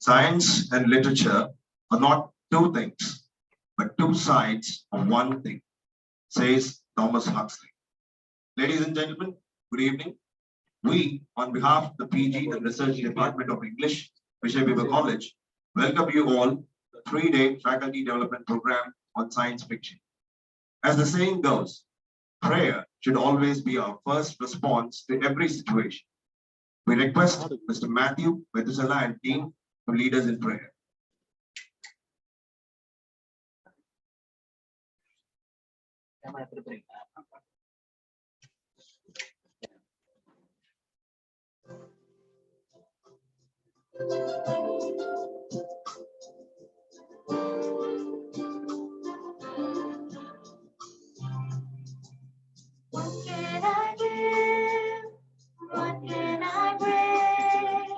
Science and literature are not two things, but two sides of one thing, says Thomas Huxley. Ladies and gentlemen, good evening. We, on behalf of the PG and Research Department of English, Heber College, welcome you all to the 3-day faculty development program on science fiction. As the saying goes, prayer should always be our first response to every situation. We request Mr. Matthew, Methuselah, and team to lead us in prayer. What can I give? What can I bring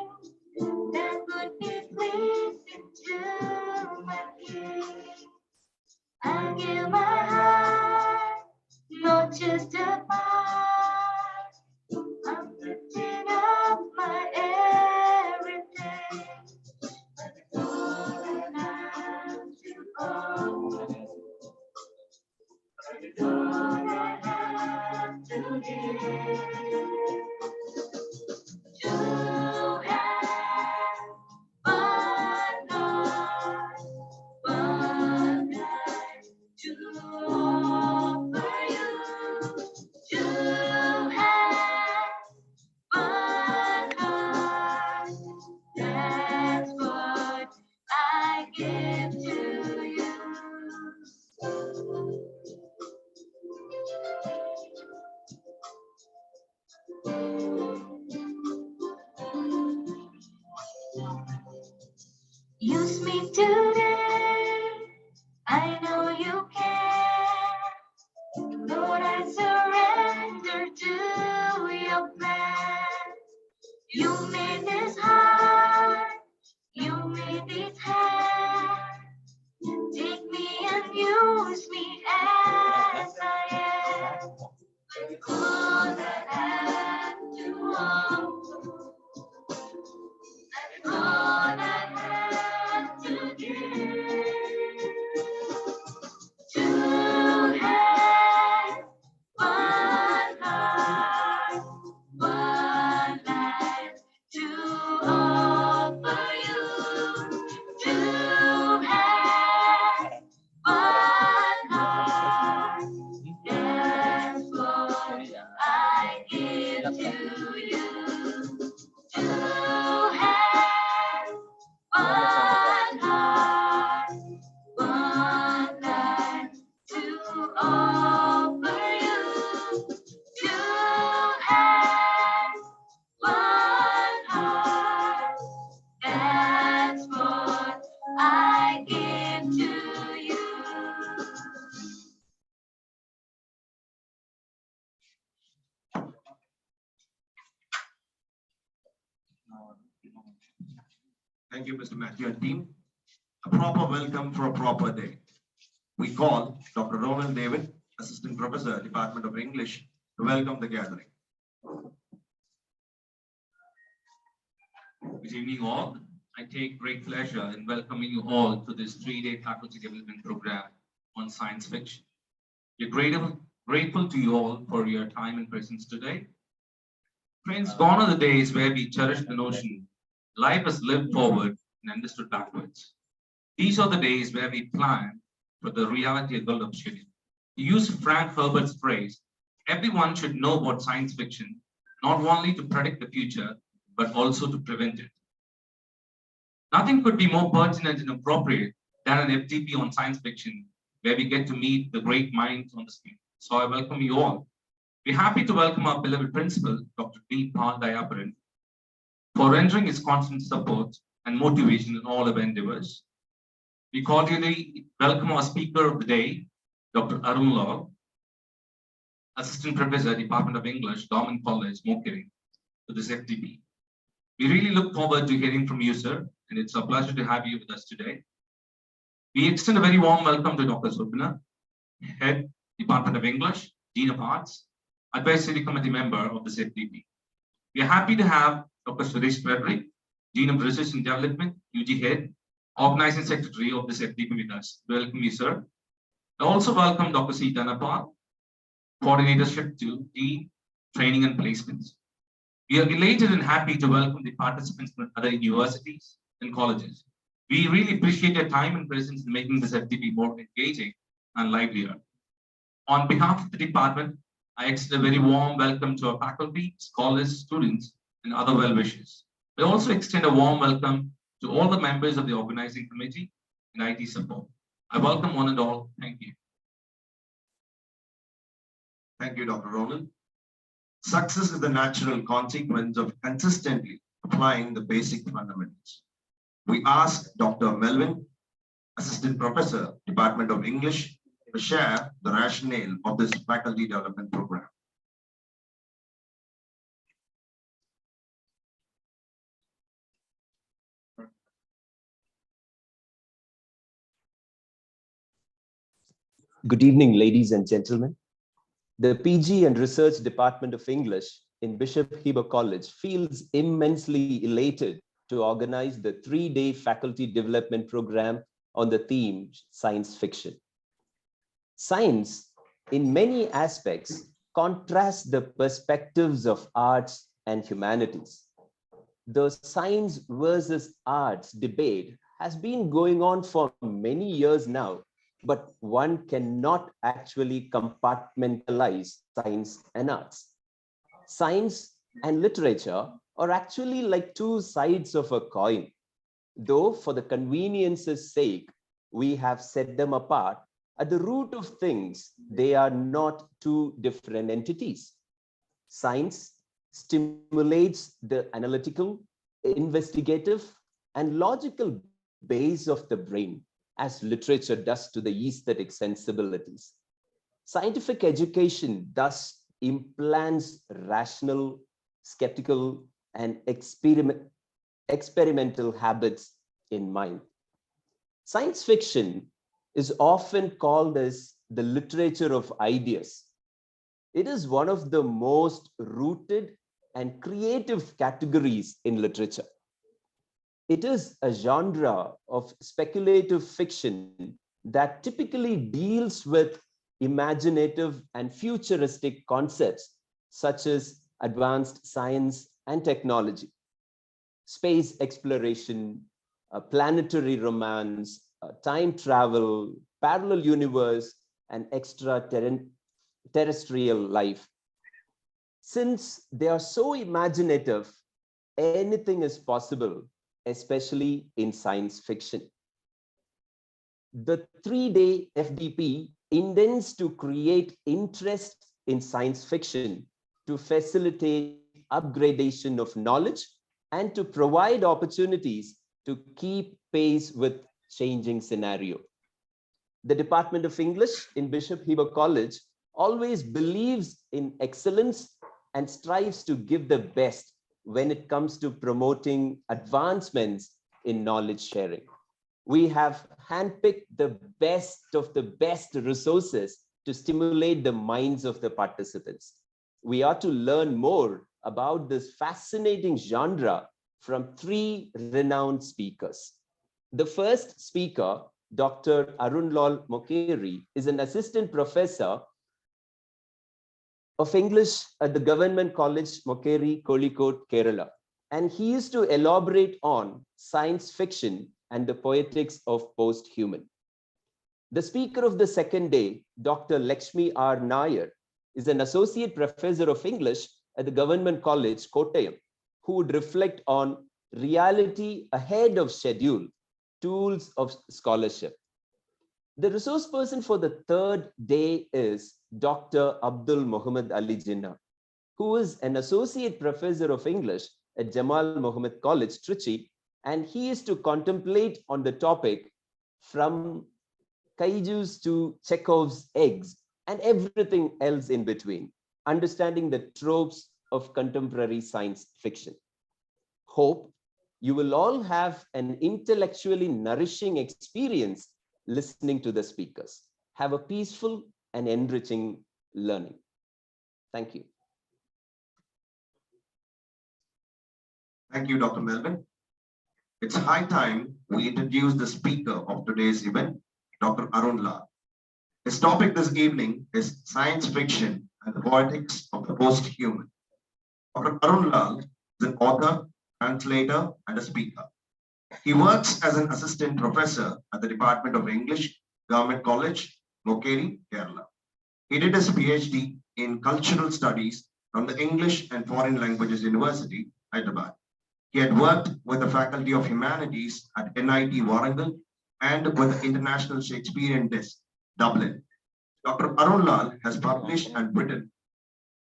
that would be pleasing to my King? I give my heart, not just a part. I'm lifting up my everything. But all that I have to offer, all I have to give. To have one heart, one life to offer you. To have one heart, that's what I give to you. Use me today, I know you can. Lord, I surrender to your plan. You made this heart, you made these hands. Take me and use me as I am. With all that I have to offer, and all I have to give. To have one heart, one life to offer you. To have one heart, that's what I give to you. To have one heart, one life to offer you. To have one heart, that's what I give to you. Thank you, Mr. Matthew and team. A proper welcome for a proper day. We call Dr. Ronald David, Assistant Professor, Department of English, to welcome the gathering. Good evening, all. I take great pleasure in welcoming you all to this 3-day faculty development program on science fiction. We're grateful to you all for your time and presence today. Friends, gone are the days where we cherish the notion life is lived forward and understood backwards. These are the days where we plan for the reality of build-up schedule. To use Frank Herbert's phrase, everyone should know about science fiction, not only to predict the future, but also to prevent it. Nothing could be more pertinent and appropriate than an FDP on science fiction, where we get to meet the great minds on the screen. So I welcome you all. We're happy to welcome our beloved principal, Dr. D. Dayaparan, for rendering his constant support and motivation in all of our endeavors. We cordially welcome our speaker of the day, Dr. Arun Lal, Assistant Professor, Department of English, Government College, Mokiri, to this FDP. We really look forward to hearing from you, sir, and it's a pleasure to have you with us today. We extend a very warm welcome to Dr. Subna, Head, Department of English, Dean of Arts, Advisory Committee member of this FDP. We are happy to have Dr. Suresh Frederick, Dean of Research and Development, UG Head, Organizing Secretary of this FDP with us. Welcome you, sir. I also welcome Dr. C. Dhanapal, Coordinatorship to Dean, Training and Placements. We are elated and happy to welcome the participants from other universities and colleges. We really appreciate your time and presence in making this FDP more engaging and livelier. On behalf of the department, I extend a very warm welcome to our faculty, scholars, students, and other well-wishers. I also extend a warm welcome to all the members of the organizing committee and IT support. I welcome one and all. Thank you. Thank you, Dr. Ronan. Success is the natural consequence of consistently applying the basic fundamentals. We ask Dr. Melvin, Assistant Professor, Department of English, to share the rationale of this faculty development program. Good evening, ladies and gentlemen. The PG and Research Department of English in Bishop Heber College feels immensely elated to organize the 3-day faculty development program on the theme science fiction. Science, in many aspects, contrasts the perspectives of arts and humanities. The science versus arts debate has been going on for many years now, but one cannot actually compartmentalize science and arts. Science and literature are actually like two sides of a coin, though for the convenience's sake, we have set them apart. At the root of things, they are not two different entities. Science stimulates the analytical, investigative, and logical base of the brain, as literature does to the aesthetic sensibilities. Scientific education thus implants rational, skeptical, and experimental habits in mind. Science fiction is often called as the literature of ideas. It is one of the most rooted and creative categories in literature. It is a genre of speculative fiction that typically deals with imaginative and futuristic concepts such as advanced science and technology, space exploration, planetary romance, time travel, parallel universe, and extraterrestrial life. Since they are so imaginative, anything is possible, especially in science fiction. The 3-day FDP intends to create interest in science fiction to facilitate upgradation of knowledge and to provide opportunities to keep pace with changing scenario. The Department of English in Bishop Heber College always believes in excellence and strives to give the best when it comes to promoting advancements in knowledge sharing. We have handpicked the best of the best resources to stimulate the minds of the participants. We are to learn more about this fascinating genre from 3 renowned speakers. The first speaker, Dr. Arun Lal Mokeri, is an assistant professor of English at the Government College, Mokeri, Kozhikode, Kerala. And he is to elaborate on science fiction and the poetics of Posthuman. The speaker of the second day, Dr. Lakshmi R. Nair, is an associate professor of English at the Government College, Kottayam, who would reflect on reality ahead of schedule, tools of scholarship. The resource person for the third day is Dr. Abdul Muhammad Ali Jinnah, who is an associate professor of English at Jamal Muhammad College, Trichy, and he is to contemplate on the topic from kaijus to Chekhov's eggs and everything else in between, understanding the tropes of contemporary science fiction. Hope you will all have an intellectually nourishing experience listening to the speakers. Have a peaceful and enriching learning. Thank you. Thank you, Dr. Melvin. It's high time we introduce the speaker of today's event, Dr. Arun Lal. His topic this evening is science fiction and the poetics of the post-human. Dr. Arun Lal is an author, translator, and a speaker. He works as an assistant professor at the Department of English, Government College, Mokeri, Kerala. He did his PhD in cultural studies from the English and Foreign Languages University, Hyderabad. He had worked with the Faculty of Humanities at NIT Warangal and with the International Shakespearean Desk, Dublin. Dr. Arun Lal has published and written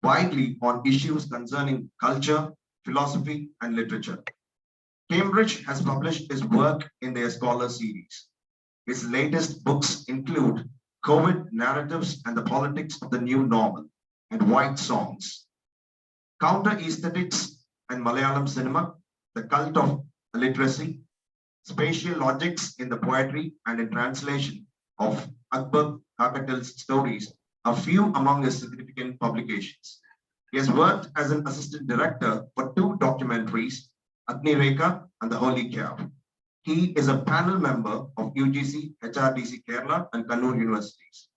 widely on issues concerning culture, philosophy, and literature. Cambridge has published his work in their Scholar series. His latest books include COVID Narratives and the Politics of the New Normal and White Songs, Counter Aesthetics and Malayalam Cinema, The Cult of Illiteracy, Spatial Logics in the Poetry and in Translation of Akbar Kakatil's stories, a few among his significant publications. He has worked as an assistant director for 2 documentaries, Agni Rekha and The Holy Cow. He is a panel member of UGC, HRDC Kerala and Kannur Universities,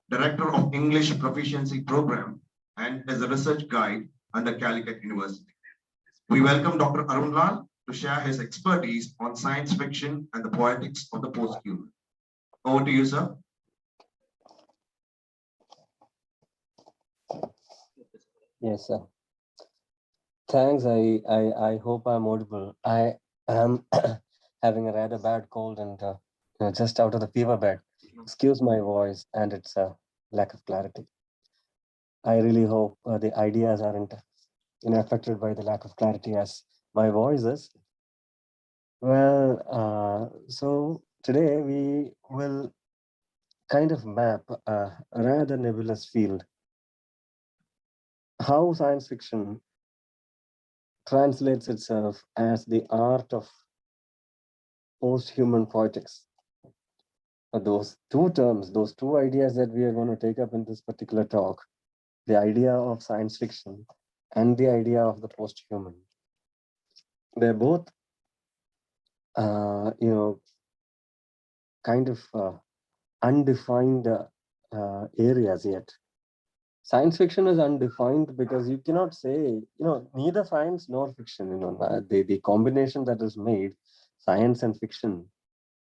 director of English Proficiency Program, and is a research guide under Calicut University. We welcome Dr. Arun Lal to share his expertise on science fiction and the poetics of the post-human. Over to you, sir. Yes, sir. Thanks. I hope I'm audible. I am having a rather bad cold and just out of the fever bed. Excuse my voice and its lack of clarity. I really hope the ideas aren't affected by the lack of clarity as my voice is. Well, so today we will kind of map a rather nebulous field. How science fiction translates itself as the art of post-human poetics. Those 2 terms, those 2 ideas that we are going to take up in this particular talk, the idea of science fiction and the idea of the post-human. They're both, kind of undefined areas yet. Science fiction is undefined because you cannot say, neither science nor fiction, the combination that is made, science and fiction,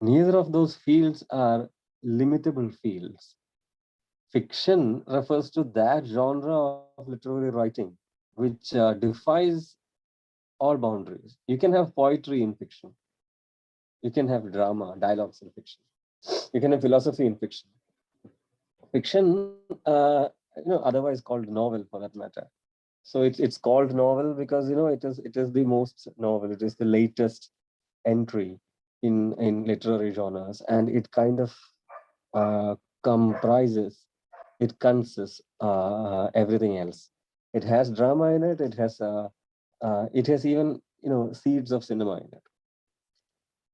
neither of those fields are limitable fields. Fiction refers to that genre of literary writing which defies all boundaries. You can have poetry in fiction. You can have drama, dialogues in fiction. You can have philosophy in fiction. Fiction, otherwise called novel for that matter. So it's called novel because it is the most novel. It is the latest entry in literary genres, and it kind of comprises, it consists everything else. It has drama in it. It has even seeds of cinema in it.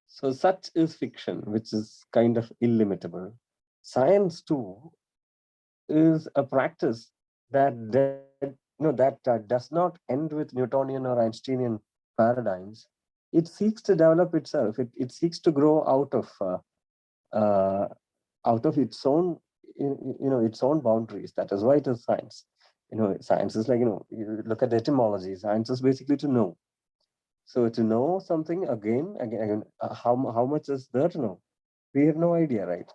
So such is fiction, which is kind of illimitable. Science too is a practice that does not end with Newtonian or Einsteinian paradigms. It seeks to develop itself. It seeks to grow out of its own its own boundaries. That is why it is science. Science is like, you look at etymology. Science is basically to know. So to know something again, how much is there to know? We have no idea, right?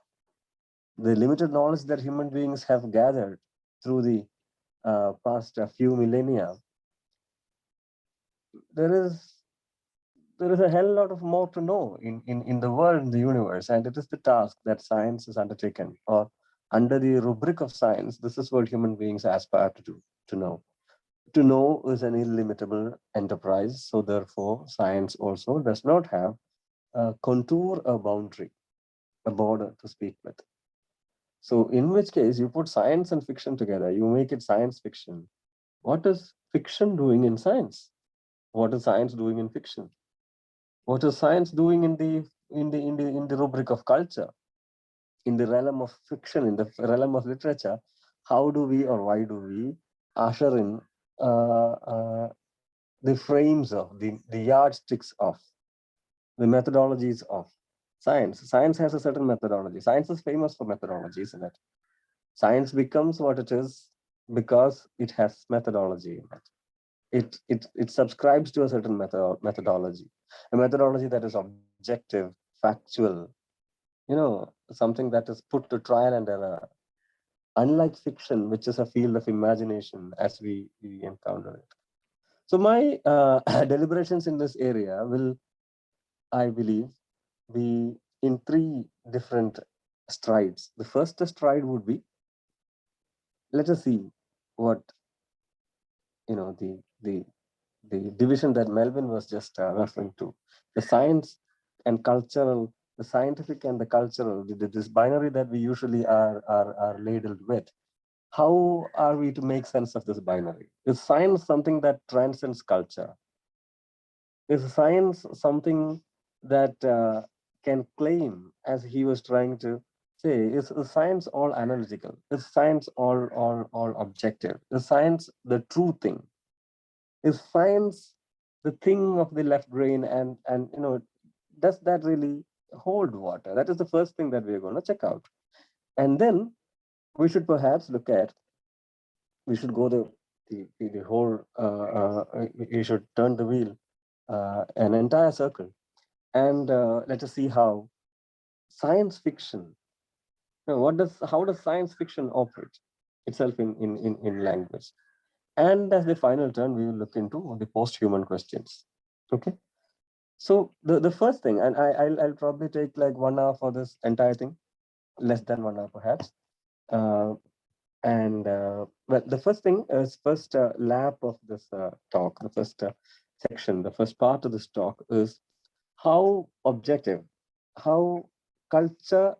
The limited knowledge that human beings have gathered through the past few millennia, there is a hell lot of more to know in the world, in the universe, and it is the task that science is undertaken, or under the rubric of science, this is what human beings aspire to do, to know. To know is an illimitable enterprise, so therefore science also does not have a contour, a boundary. a border to speak with. So in which case you put science and fiction together, you make it science fiction. What is fiction doing in science? What is science doing in fiction? What is science doing in the rubric of culture, in the realm of fiction, in the realm of literature? How do we or why do we usher in the frames of the yardsticks of the methodologies of science? Science has a certain methodology. Science is famous for methodology, isn't it? Science becomes what it is because it has methodology in it. It subscribes to a certain methodology, a methodology that is objective, factual, something that is put to trial and error. Unlike fiction, which is a field of imagination as we encounter it. So my deliberations in this area will, I believe, be in three different strides. The first stride would be, let us see what the division that Melvin was just referring to, the science and cultural, the scientific and the cultural, this binary that we usually are ladled with. How are we to make sense of this binary? Is science something that transcends culture? Is science something that can claim, as he was trying to say, is science all analytical? Is science all objective? Is science the true thing? Is science the thing of the left brain? And does that really hold water? That is the first thing that we're going to check out. And then we should perhaps look at, we should go the whole, you should turn the wheel an entire circle, and let us see how science fiction, how does science fiction operate itself in language? And as the final turn, we will look into the post-human questions. Okay. So the first thing, and I'll probably take like 1 hour for this entire thing, less than 1 hour perhaps. Well, the first thing is first lap of this talk, the first section, the first part of this talk is how objective, how culture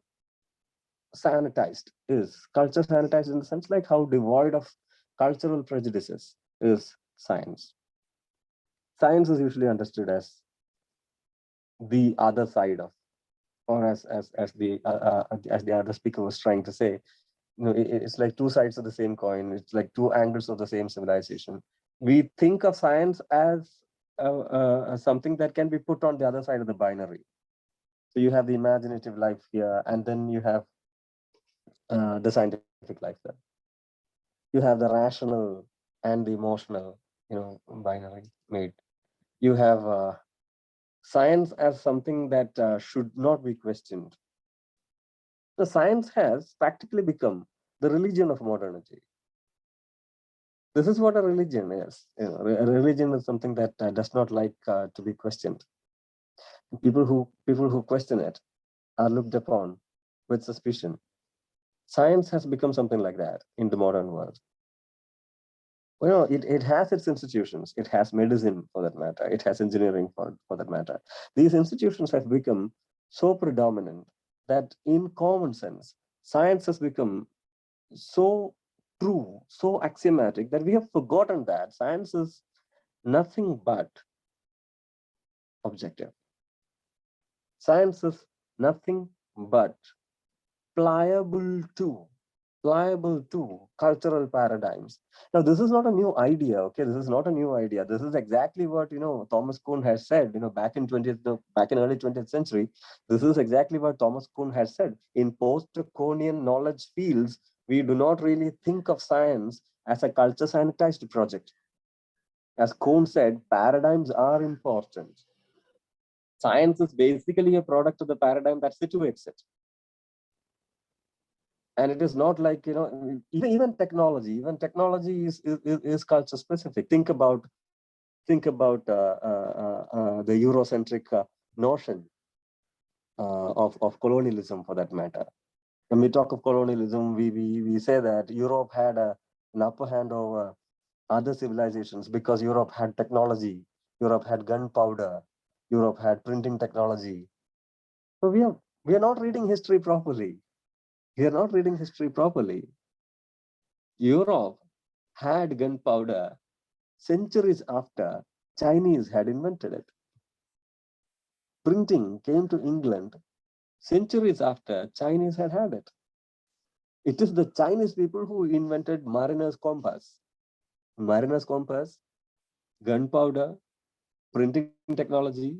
sanitized is. Culture sanitized in the sense like how devoid of cultural prejudices is science. Science is usually understood as the other side of, or as the other speaker was trying to say, it's like two sides of the same coin. It's like two angles of the same civilization. We think of science as something that can be put on the other side of the binary. So you have the imaginative life here, and then you have the scientific life there. You have the rational and the emotional, binary made. You have science as something that should not be questioned. The science has practically become the religion of modernity. This is what a religion is. A religion is something that does not like to be questioned. People who question it are looked upon with suspicion. Science has become something like that in the modern world. Well, it has its institutions. It has medicine, for that matter. It has engineering, for that matter. These institutions have become so predominant that in common sense, science has become so true, so axiomatic, that we have forgotten that science is nothing but objective. Science is nothing but pliable to cultural paradigms. Now, this is not a new idea. Okay, this is not a new idea. This is exactly what Thomas Kuhn has said. Back in early 20th century, this is exactly what Thomas Kuhn has said. In post-Kuhnian knowledge fields, we do not really think of science as a culture sanitized project. As Kuhn said, paradigms are important. Science is basically a product of the paradigm that situates it. And it is not like, even technology is culture specific. Think about the Eurocentric notion of colonialism, for that matter. When we talk of colonialism, we say that Europe had an upper hand over other civilizations because Europe had technology, Europe had gunpowder, Europe had printing technology. So We are not reading history properly. We are not reading history properly. Europe had gunpowder centuries after Chinese had invented it. Printing came to England centuries after Chinese had it. It is the Chinese people who invented mariner's compass. Mariner's compass, gunpowder, printing technology,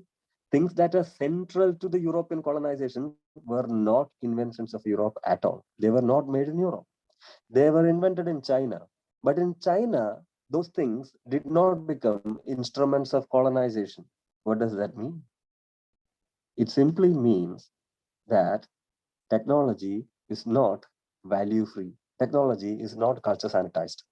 things that are central to the European colonization were not inventions of Europe at all. They were not made in Europe. They were invented in China. But in China, those things did not become instruments of colonization. What does that mean? It simply means that technology is not value free. Technology is not culture sanitized.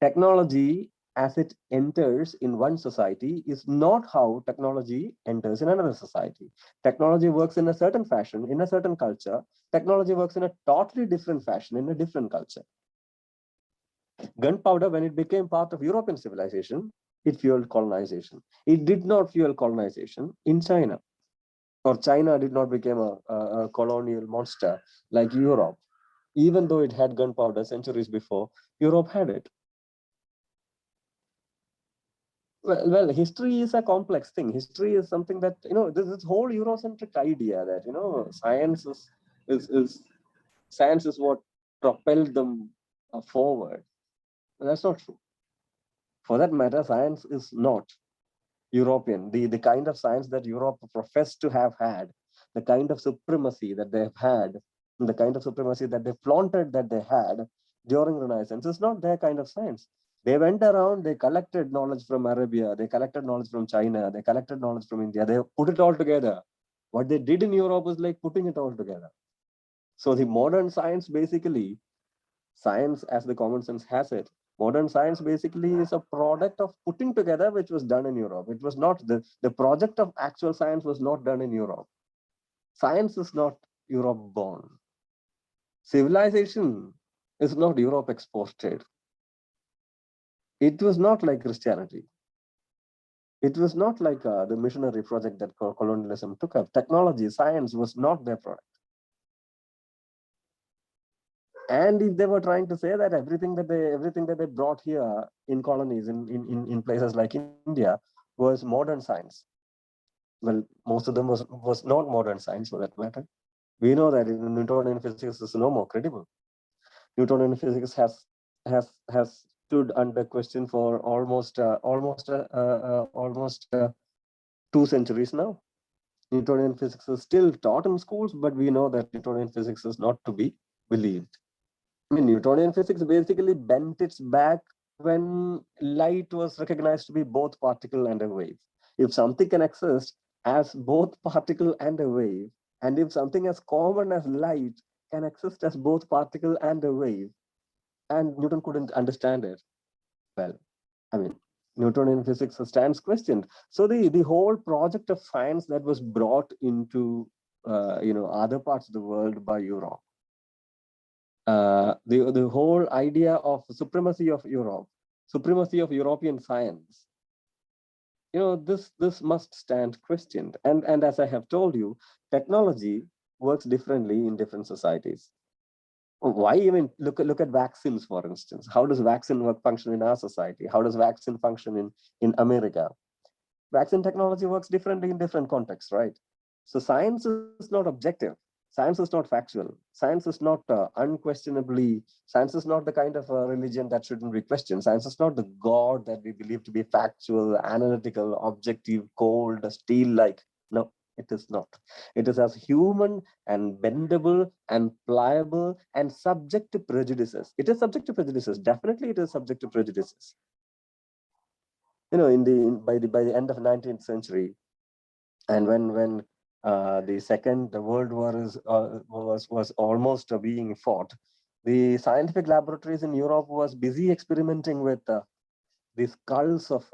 Technology, as it enters in one society, is not how technology enters in another society. Technology works in a certain fashion, in a certain culture. Technology works in a totally different fashion, in a different culture. Gunpowder, when it became part of European civilization, it fueled colonization. It did not fuel colonization in China, or China did not become a colonial monster like Europe. Even though it had gunpowder centuries before, Europe had it. Well, history is a complex thing. History is something that, this whole Eurocentric idea that, science is science is what propelled them forward. That's not true. For that matter, science is not European. The kind of science that Europe professed to have had, the kind of supremacy that they've had, the kind of supremacy that they flaunted that they had during Renaissance is not their kind of science. They went around, they collected knowledge from Arabia, they collected knowledge from China, they collected knowledge from India, they put it all together. What they did in Europe was like putting it all together. So the modern science, basically, science as the common sense has it, modern science basically is a product of putting together, which was done in Europe. It was not, the project of actual science was not done in Europe. Science is not Europe born. Civilization is not Europe exported. It was not like Christianity. It was not like the missionary project that colonialism took up. Technology, science was not their product. And if they were trying to say that everything that they brought here in colonies, in places like India, was modern science, well, most of them was not modern science for that matter. We know that Newtonian physics is no more credible. Newtonian physics has stood under question for almost 2 centuries now. Newtonian physics is still taught in schools, but we know that Newtonian physics is not to be believed. I mean, Newtonian physics basically bent its back when light was recognized to be both particle and a wave. If something can exist as both particle and a wave, and if something as common as light can exist as both particle and a wave, and Newton couldn't understand it, well, I mean, Newtonian physics stands questioned. So the whole project of science that was brought into other parts of the world by Europe, the whole idea of supremacy of Europe, supremacy of European science, this must stand questioned. And as I have told you, technology works differently in different societies. Why even look at vaccines, for instance? How does vaccine work function in our society? How does vaccine function in America? Vaccine technology works differently in different contexts, right? So science is not objective. Science is not factual. Science is not unquestionably, science is not the kind of religion that shouldn't be questioned. Science is not the God that we believe to be factual, analytical, objective, cold, steel-like. No, it is not. It is as human and bendable and pliable and subject to prejudices. It is subject to prejudices. Definitely it is subject to prejudices. By the end of 19th century, and when the Second World War was almost being fought, the scientific laboratories in Europe was busy experimenting with the skulls of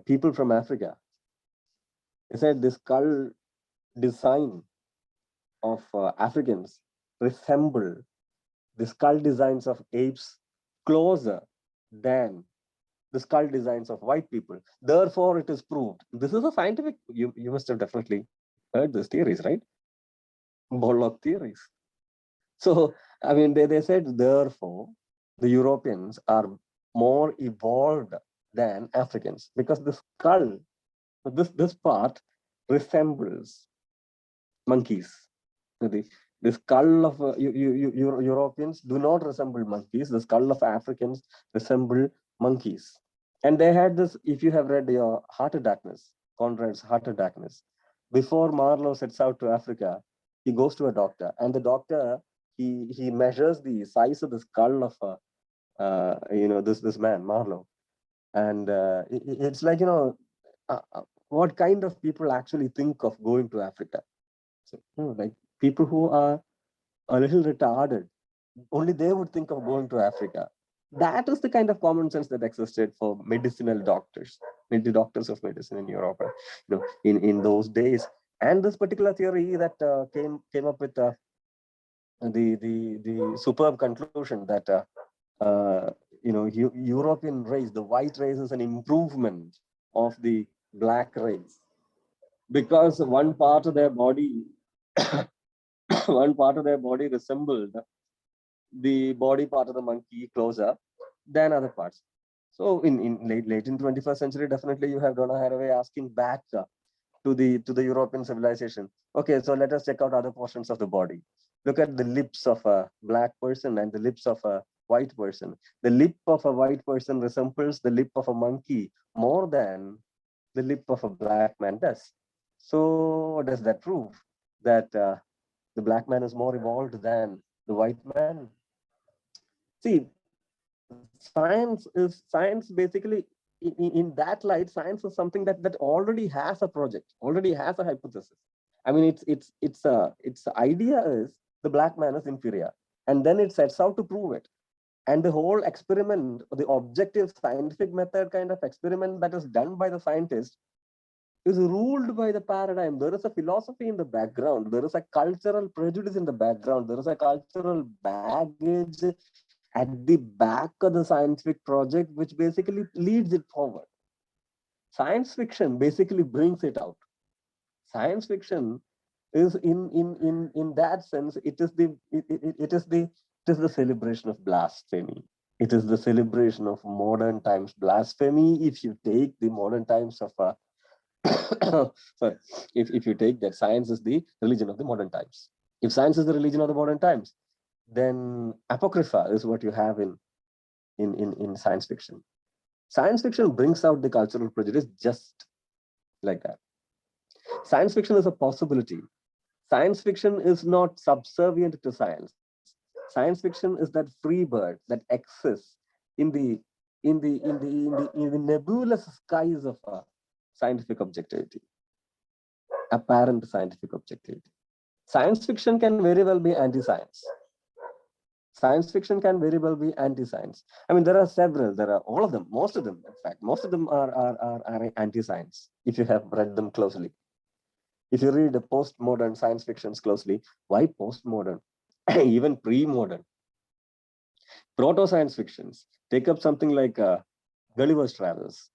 people from Africa. They said the skull design of Africans resemble the skull designs of apes closer than the skull designs of white people. Therefore, it is proved. This is a scientific, you must have definitely heard these theories, right? Bollock theories. So, I mean, they said, therefore, the Europeans are more evolved than Africans because the skull, this part resembles monkeys. The skull of Europeans do not resemble monkeys. The skull of Africans resemble monkeys. And they had this, if you have read your Heart of Darkness, Conrad's Heart of Darkness, before Marlowe sets out to Africa, he goes to a doctor, and the doctor, he measures the size of the skull of this man, Marlowe. And it's like, what kind of people actually think of going to Africa? So, like people who are a little retarded, only they would think of going to Africa. That is the kind of common sense that existed for medicinal doctors, the doctors of medicine in Europe, in those days. And this particular theory that came up with the superb conclusion that European race, the white race, is an improvement of the black race because one part of their body resembled the body part of the monkey closer than other parts. So in late in 21st century, definitely you have Donna Haraway asking back to the European civilization. Okay, so let us check out other portions of the body. Look at the lips of a black person and the lips of a white person. The lip of a white person resembles the lip of a monkey more than the lip of a black man does. So what does that prove? That the black man is more evolved than the white man. See, science basically, in that light, science is something that already has a project, already has a hypothesis. I mean, its idea is the black man is inferior, and then it sets out to prove it. And the whole experiment, the objective scientific method kind of experiment that is done by the scientist, is ruled by the paradigm. There is a philosophy in the background. There is a cultural prejudice in the background. There is a cultural baggage at the back of the scientific project, which basically leads it forward. Science fiction basically brings it out. Science fiction is in that sense, it is the celebration of blasphemy. It is the celebration of modern times blasphemy. If you take the modern times of sorry, if you take that science is the religion of the modern times. If science is the religion of the modern times, then apocrypha is what you have in science fiction. Science fiction brings out the cultural prejudice just like that. Science fiction is a possibility. Science fiction is not subservient to science. Science fiction is that free bird that exists in the nebulous skies of scientific objectivity, apparent scientific objectivity. Science fiction can very well be anti-science. Science fiction can very well be anti-science. I mean, there are several, there are all of them, most of them, in fact, most of them are anti-science, if you have read them closely. If you read the postmodern science fictions closely, why postmodern? Even pre-modern. Proto-science fictions take up something like Gulliver's Travels.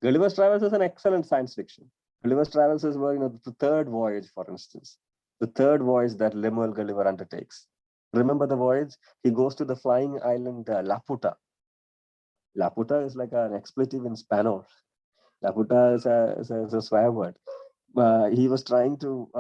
Gulliver's Travels is an excellent science fiction. Gulliver's Travels is where, the third voyage, for instance, the third voyage that Lemuel Gulliver undertakes. Remember the voyage? He goes to the flying island Laputa. Laputa is like an expletive in Spanish. Laputa is a swear word. He was trying to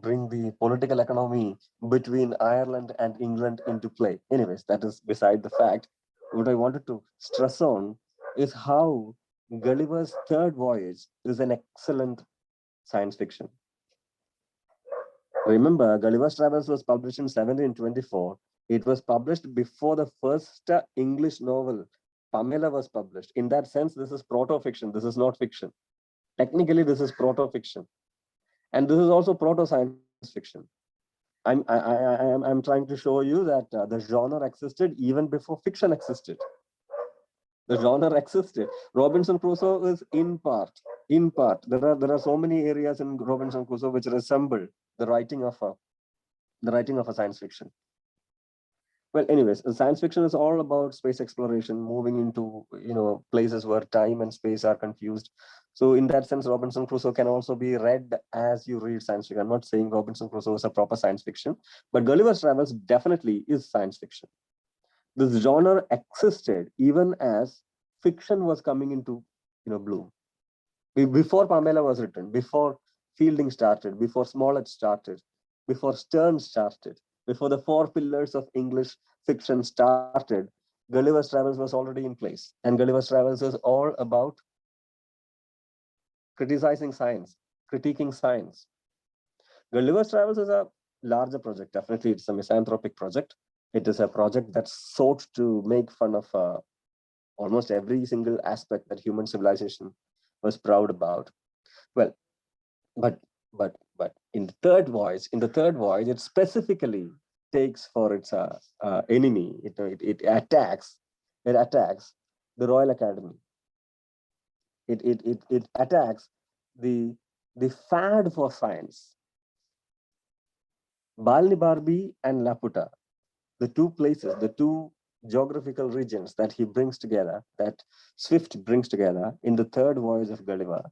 bring the political economy between Ireland and England into play. Anyways, that is beside the fact. What I wanted to stress on is how Gulliver's third voyage is an excellent science fiction. Remember, Gulliver's Travels was published in 1724. It was published before the first English novel, Pamela, was published. In that sense, this is proto-fiction. This is not fiction. Technically, this is proto-fiction. And this is also proto-science fiction. I'm trying to show you that the genre existed even before fiction existed. The genre existed. Robinson Crusoe is in part. There are so many areas in Robinson Crusoe which resemble the writing of a science fiction. Well, anyways, science fiction is all about space exploration, moving into places where time and space are confused. So in that sense, Robinson Crusoe can also be read as you read science fiction. I'm not saying Robinson Crusoe is a proper science fiction, but Gulliver's Travels definitely is science fiction. This genre existed even as fiction was coming into bloom. Before Pamela was written, before Fielding started, before Smollett started, before Sterne started, before the four pillars of English fiction started, Gulliver's Travels was already in place. And Gulliver's Travels is all about criticizing science, critiquing science. Gulliver's Travels is a larger project. Definitely, it's a misanthropic project. It is a project that sought to make fun of almost every single aspect that human civilization was proud about. Well, but in the third voice, it specifically takes for its enemy. It attacks the Royal Academy. It attacks the fad for science. Balnibarbi and Laputa, the two places, the two geographical regions that he brings together, that Swift brings together in the third voyage of Gulliver.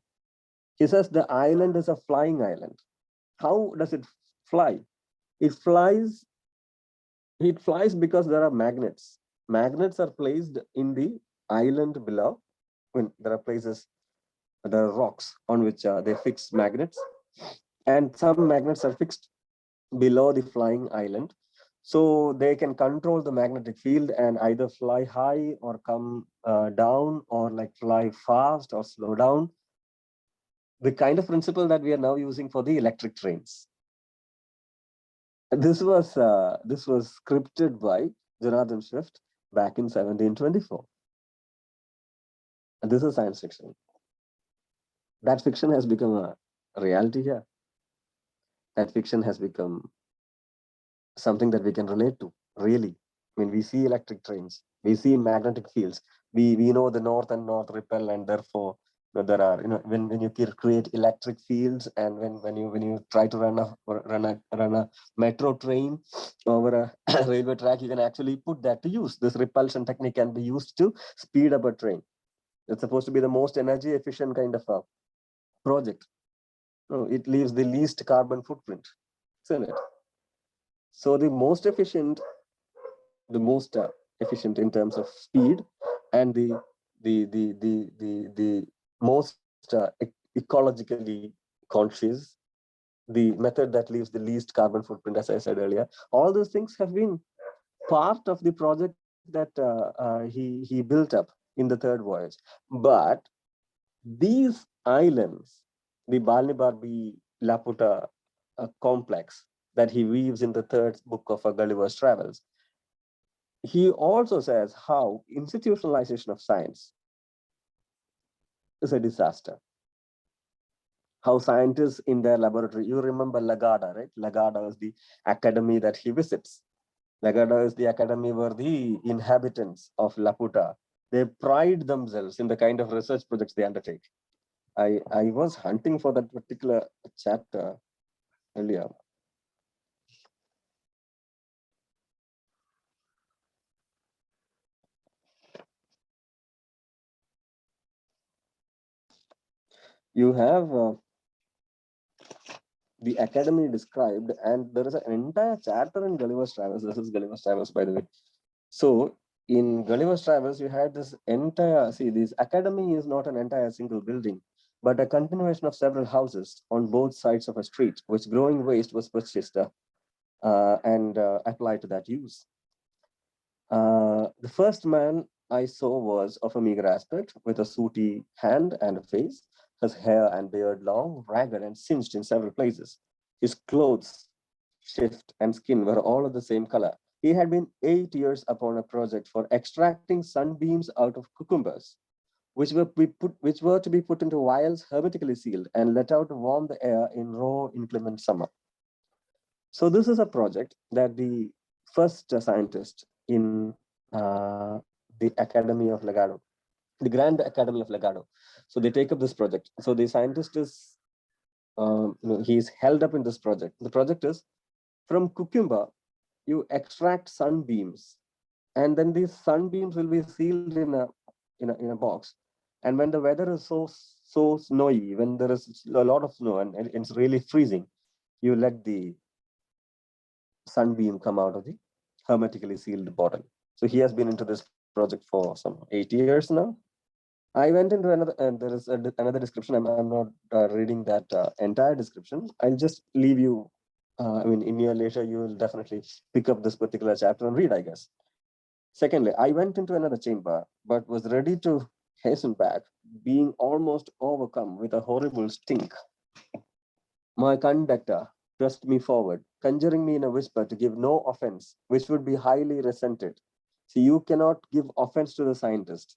He says the island is a flying island. How does it fly? It flies because there are magnets. Magnets are placed in the island below. When there are places, there are rocks on which they fix magnets, and some magnets are fixed below the flying island. So they can control the magnetic field and either fly high or come down, or like fly fast or slow down. The kind of principle that we are now using for the electric trains. This was scripted by Jonathan Swift back in 1724. And this is science fiction. That fiction has become a reality here. That fiction has become something that we can relate to, really. I mean, we see electric trains, we see magnetic fields, we know the north and north repel, and therefore there are, when you create electric fields, and when you try to run a metro train over a railway track, you can actually put that to use. This repulsion technique can be used to speed up a train. It's supposed to be the most energy efficient kind of a project. It leaves the least carbon footprint, isn't it? So the most efficient in terms of speed, and the most ecologically conscious, the method that leaves the least carbon footprint, as I said earlier. All those things have been part of the project that he built up in the third voyage. But these islands, the Balnibarbi Laputa complex that he weaves in the third book of Gulliver's Travels, he also says how institutionalization of science is a disaster. How scientists in their laboratory, you remember Lagada, right? Lagada is the academy that he visits. Lagada is the academy where the inhabitants of Laputa, they pride themselves in the kind of research projects they undertake. I was hunting for that particular chapter earlier. You have the academy described, and there is an entire chapter in Gulliver's Travels. This is Gulliver's Travels, by the way. So in Gulliver's Travels, you had this entire, this academy is not an entire single building, but a continuation of several houses on both sides of a street, which growing waste was purchased and applied to that use. The first man I saw was of a meager aspect, with a sooty hand and a face, his hair and beard long, ragged and singed in several places. His clothes, shift, and skin were all of the same color. He had been 8 years upon a project for extracting sunbeams out of cucumbers, which were to be put into vials hermetically sealed and let out to warm the air in raw, inclement summer. So this is a project that the first scientist in the Academy of Legado, the Grand Academy of Legado. So they take up this project. So the scientist is, he's held up in this project. The project is from cucumber you extract sunbeams, and then these sunbeams will be sealed in a box. And when the weather is so snowy, when there is a lot of snow and it's really freezing, you let the sunbeam come out of the hermetically sealed bottle. So he has been into this project for some 8 years now. I went into another, and there is another description. I'm not reading that entire description. I'll just leave you. I mean, in your leisure, you will definitely pick up this particular chapter and read, I guess. Secondly, I went into another chamber, but was ready to hasten back, being almost overcome with a horrible stink. My conductor pressed me forward, conjuring me in a whisper to give no offense, which would be highly resented. See, you cannot give offense to the scientist.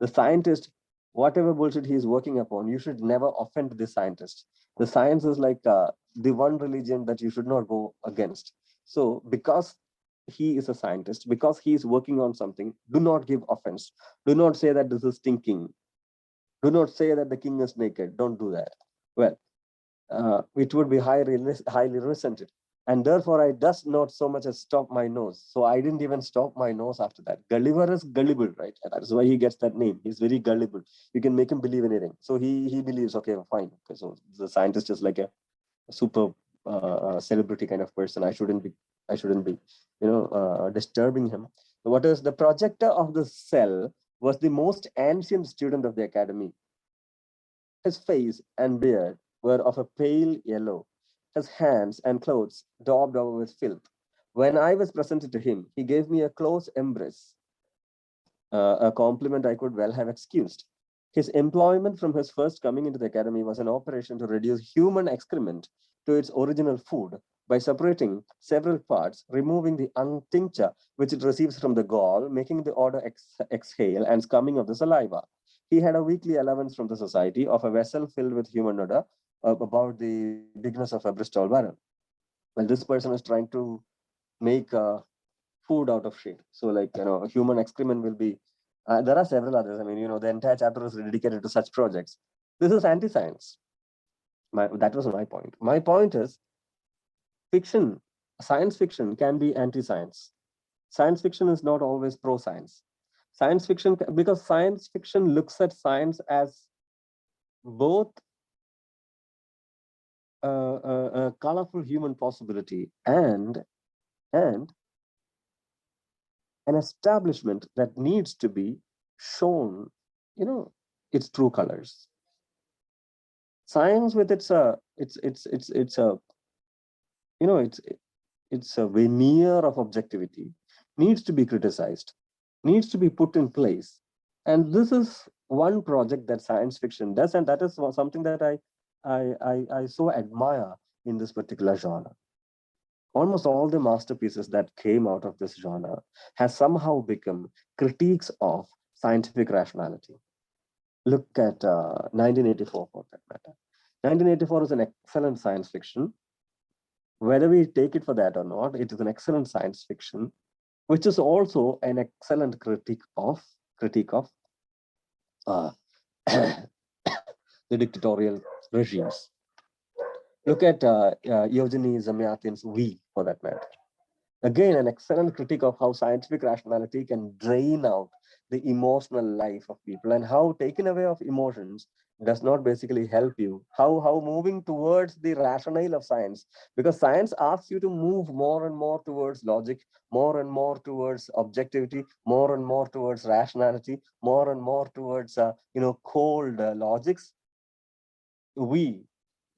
The scientist, whatever bullshit he is working upon, you should never offend the scientist. The science is like the one religion that you should not go against. So, because he is a scientist, because he is working on something, do not give offense. Do not say that this is stinking. Do not say that the king is naked. Don't do that. Well, it would be highly resented. And therefore, I does not so much as stop my nose. So I didn't even stop my nose after that. Gulliver is gullible, right? And that's why he gets that name. He's very gullible. You can make him believe anything. So he believes, okay, fine. Okay, so the scientist is like a super celebrity kind of person. I shouldn't be, disturbing him. What is the projector of the cell was the most ancient student of the academy. His face and beard were of a pale yellow, his hands and clothes daubed over with filth. When I was presented to him, he gave me a close embrace, a compliment I could well have excused. His employment from his first coming into the academy was an operation to reduce human excrement to its original food by separating several parts, removing the untincture which it receives from the gall, making the odor exhale and scumming of the saliva. He had a weekly allowance from the society of a vessel filled with human odor, about the bigness of a Bristol barrel. Well, this person is trying to make food out of shit. So, like, human excrement will be. There are several others. I mean, the entire chapter is dedicated to such projects. This is anti-science. That was my point. My point is fiction, science fiction can be anti-science. Science fiction is not always pro-science. Science fiction, because science fiction looks at science as both a colorful human possibility and an establishment that needs to be shown, its true colors. Science with it's a you know it's a veneer of objectivity needs to be criticized, needs to be put in place, and this is one project that science fiction does, and that is something that I so admire in this particular genre. Almost all the masterpieces that came out of this genre has somehow become critiques of scientific rationality. Look at 1984 for that matter. 1984 is an excellent science fiction. Whether we take it for that or not, it is an excellent science fiction, which is also an excellent critique of uh, the dictatorial regimes. Look at Eugenie Zamyatin's We, for that matter. Again, an excellent critique of how scientific rationality can drain out the emotional life of people, and how taken away of emotions does not basically help you. How moving towards the rationale of science, because science asks you to move more and more towards logic, more and more towards objectivity, more and more towards rationality, more and more towards cold logics. We,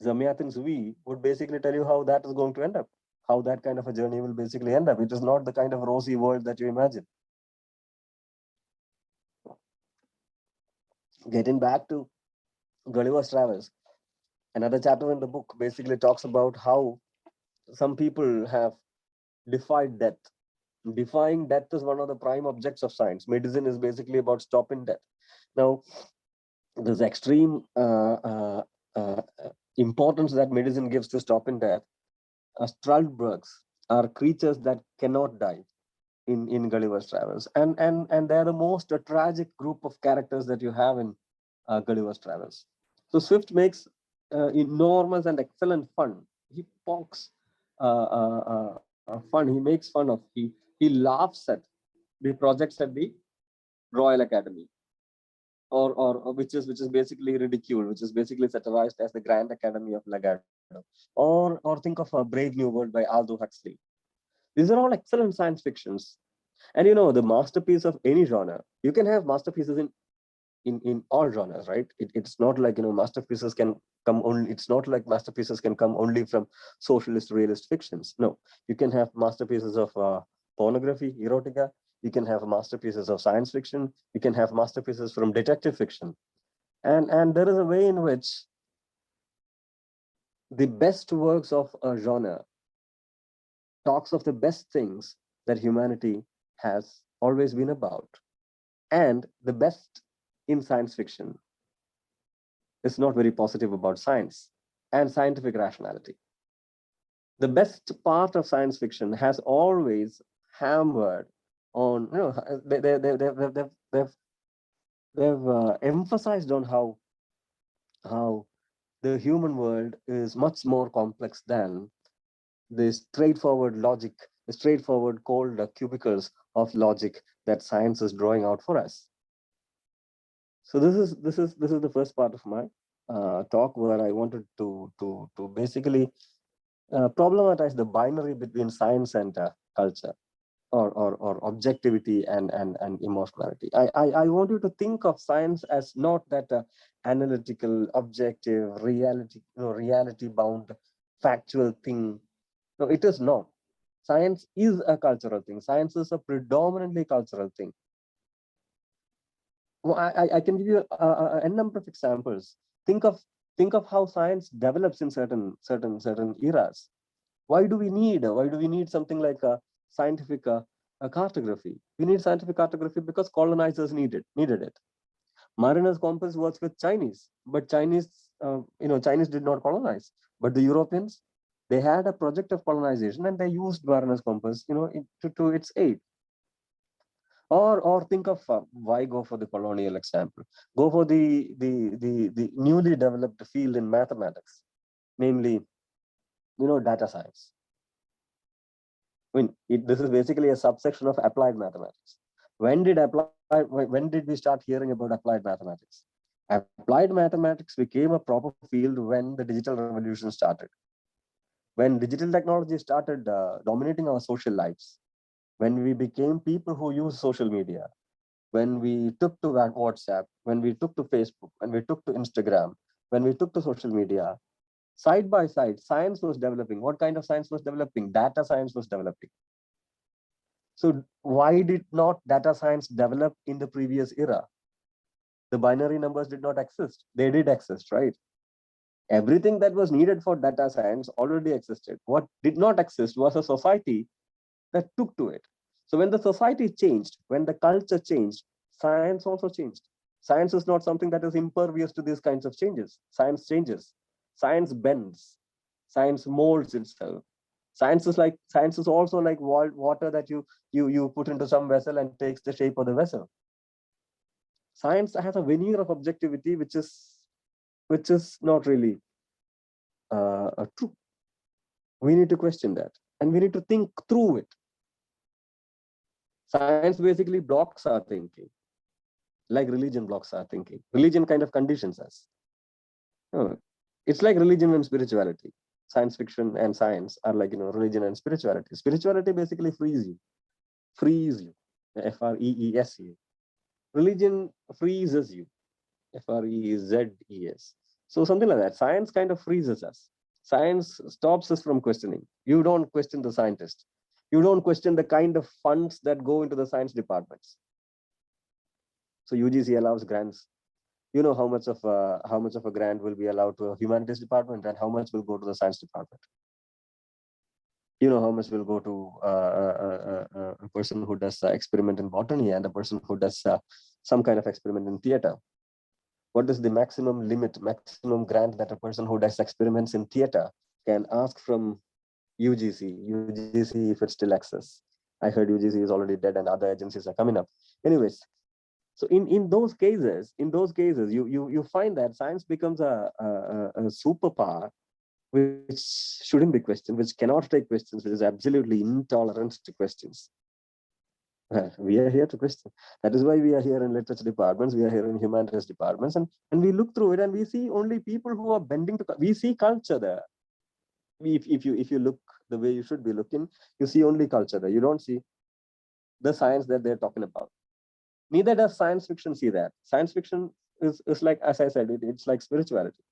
Zamyatin's We, would basically tell you how that is going to end up, how that kind of a journey will basically end up. It is not the kind of rosy world that you imagine. Getting back to Gulliver's Travels, another chapter in the book basically talks about how some people have defied death. Defying death is one of the prime objects of science. Medicine is basically about stopping death. Now, this extreme importance that medicine gives to stopping death, Strasbourgs are creatures that cannot die in Gulliver's Travels, and they're the most tragic group of characters that you have in Gulliver's Travels. So Swift makes enormous and excellent fun. He pokes fun. He makes fun of. He laughs at the projects at the Royal Academy, or which is basically ridiculed, which is basically satirized as the Grand Academy of Legato, or think of a Brave New World by Aldous Huxley. These are all excellent science fictions. And the masterpiece of any genre, you can have masterpieces in all genres, right? It's not like masterpieces can come only. It's not like masterpieces can come only from socialist realist fictions. No, you can have masterpieces of pornography, erotica. You can have masterpieces of science fiction. You can have masterpieces from detective fiction, and there is a way in which the best works of a genre talks of the best things that humanity has always been about. And the best in science fiction is not very positive about science and scientific rationality. The best part of science fiction has always hammered on, they've emphasized on how the human world is much more complex than the straightforward logic, the straightforward cold cubicles of logic that science is drawing out for us. So this is the first part of my talk, where I wanted to basically problematize the binary between science and culture, or objectivity and emotionality. I want you to think of science as not that analytical, objective, reality bound, factual thing. No, it is not. Science is a cultural thing. Science is a predominantly cultural thing. Well, I can give you a number of examples. Think of how science develops in certain eras. Why do we need something like a scientific cartography? We need scientific cartography because colonizers needed it. Mariner's compass works with Chinese, but Chinese did not colonize. But the Europeans, they had a project of colonization, and they used Mariner's compass, to its aid. Or think of why go for the colonial example? Go for the newly developed field in mathematics, namely, data science. This is basically a subsection of applied mathematics. When did we start hearing about applied mathematics? Applied mathematics became a proper field when the digital revolution started. When digital technology started dominating our social lives, when we became people who use social media, when we took to WhatsApp, when we took to Facebook, when we took to Instagram, when we took to social media, side by side, science was developing. What kind of science was developing? Data science was developing. So why did not data science develop in the previous era? The binary numbers did not exist. They did exist, right? Everything that was needed for data science already existed. What did not exist was a society that took to it. So when the society changed, when the culture changed, science also changed. Science is not something that is impervious to these kinds of changes. Science changes. Science bends. Science molds itself. Science is also like water that you put into some vessel and takes the shape of the vessel. Science has a veneer of objectivity which is not really true. We need to question that, and we need to think through it. Science basically blocks our thinking, like religion blocks our thinking. Religion kind of conditions us. It's like religion and spirituality. Science fiction and science are like religion and spirituality. Spirituality basically frees you, Frees you. Religion freezes you, Freezes. So something like that. Science kind of freezes us. Science stops us from questioning. You don't question the scientist. You don't question the kind of funds that go into the science departments. So UGC allows grants. You know how much of a grant will be allowed to a humanities department and how much will go to the science department. You know how much will go to a person who does experiment in botany and a person who does some kind of experiment in theater. What is the maximum grant that a person who does experiments in theater can ask from UGC if it still exists? I heard UGC is already dead and other agencies are coming up. Anyways, so in those cases, you find that science becomes a superpower which shouldn't be questioned, which cannot take questions, which is absolutely intolerant to questions. We are here to question. That is why we are here in literature departments, we are here in humanities departments, and we look through it and we see only people who are bending to, we see culture there. If you look the way you should be looking, you see only culture there. You don't see the science that they're talking about. Neither does science fiction see that. Science fiction is like, as I said, it's like spirituality.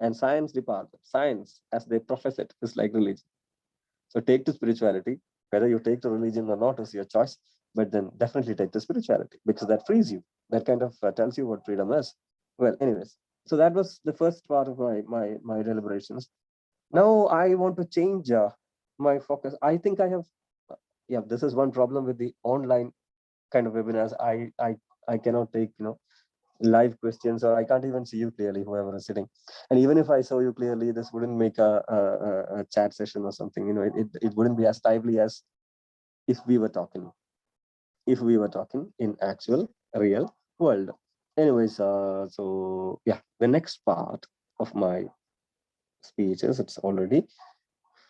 And science department, science as they profess it, is like religion. So take to spirituality, whether you take to religion or not is your choice, but then definitely take to spirituality because that frees you. That kind of tells you what freedom is. Well, anyways, so that was the first part of my deliberations. Now I want to change my focus. I think I have, yeah, this is one problem with the online kind of webinars. I cannot take, live questions, or I can't even see you clearly, whoever is sitting. And even if I saw you clearly, this wouldn't make a chat session or something. It wouldn't be as lively as if we were talking in actual real world. Anyways, so yeah, the next part of my speech is, it's already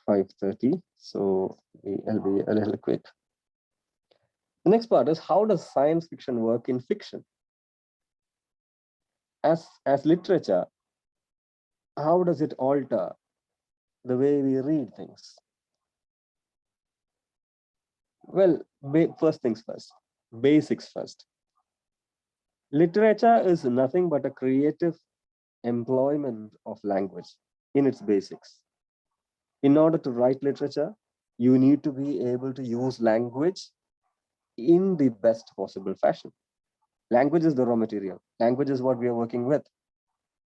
5:30, so I'll be a little quick. The next part is, how does science fiction work in fiction? As literature, how does it alter the way we read things? Well, first things first, basics first. Literature is nothing but a creative employment of language in its basics. In order to write literature, you need to be able to use language in the best possible fashion. Language is the raw material. Language is what we are working with.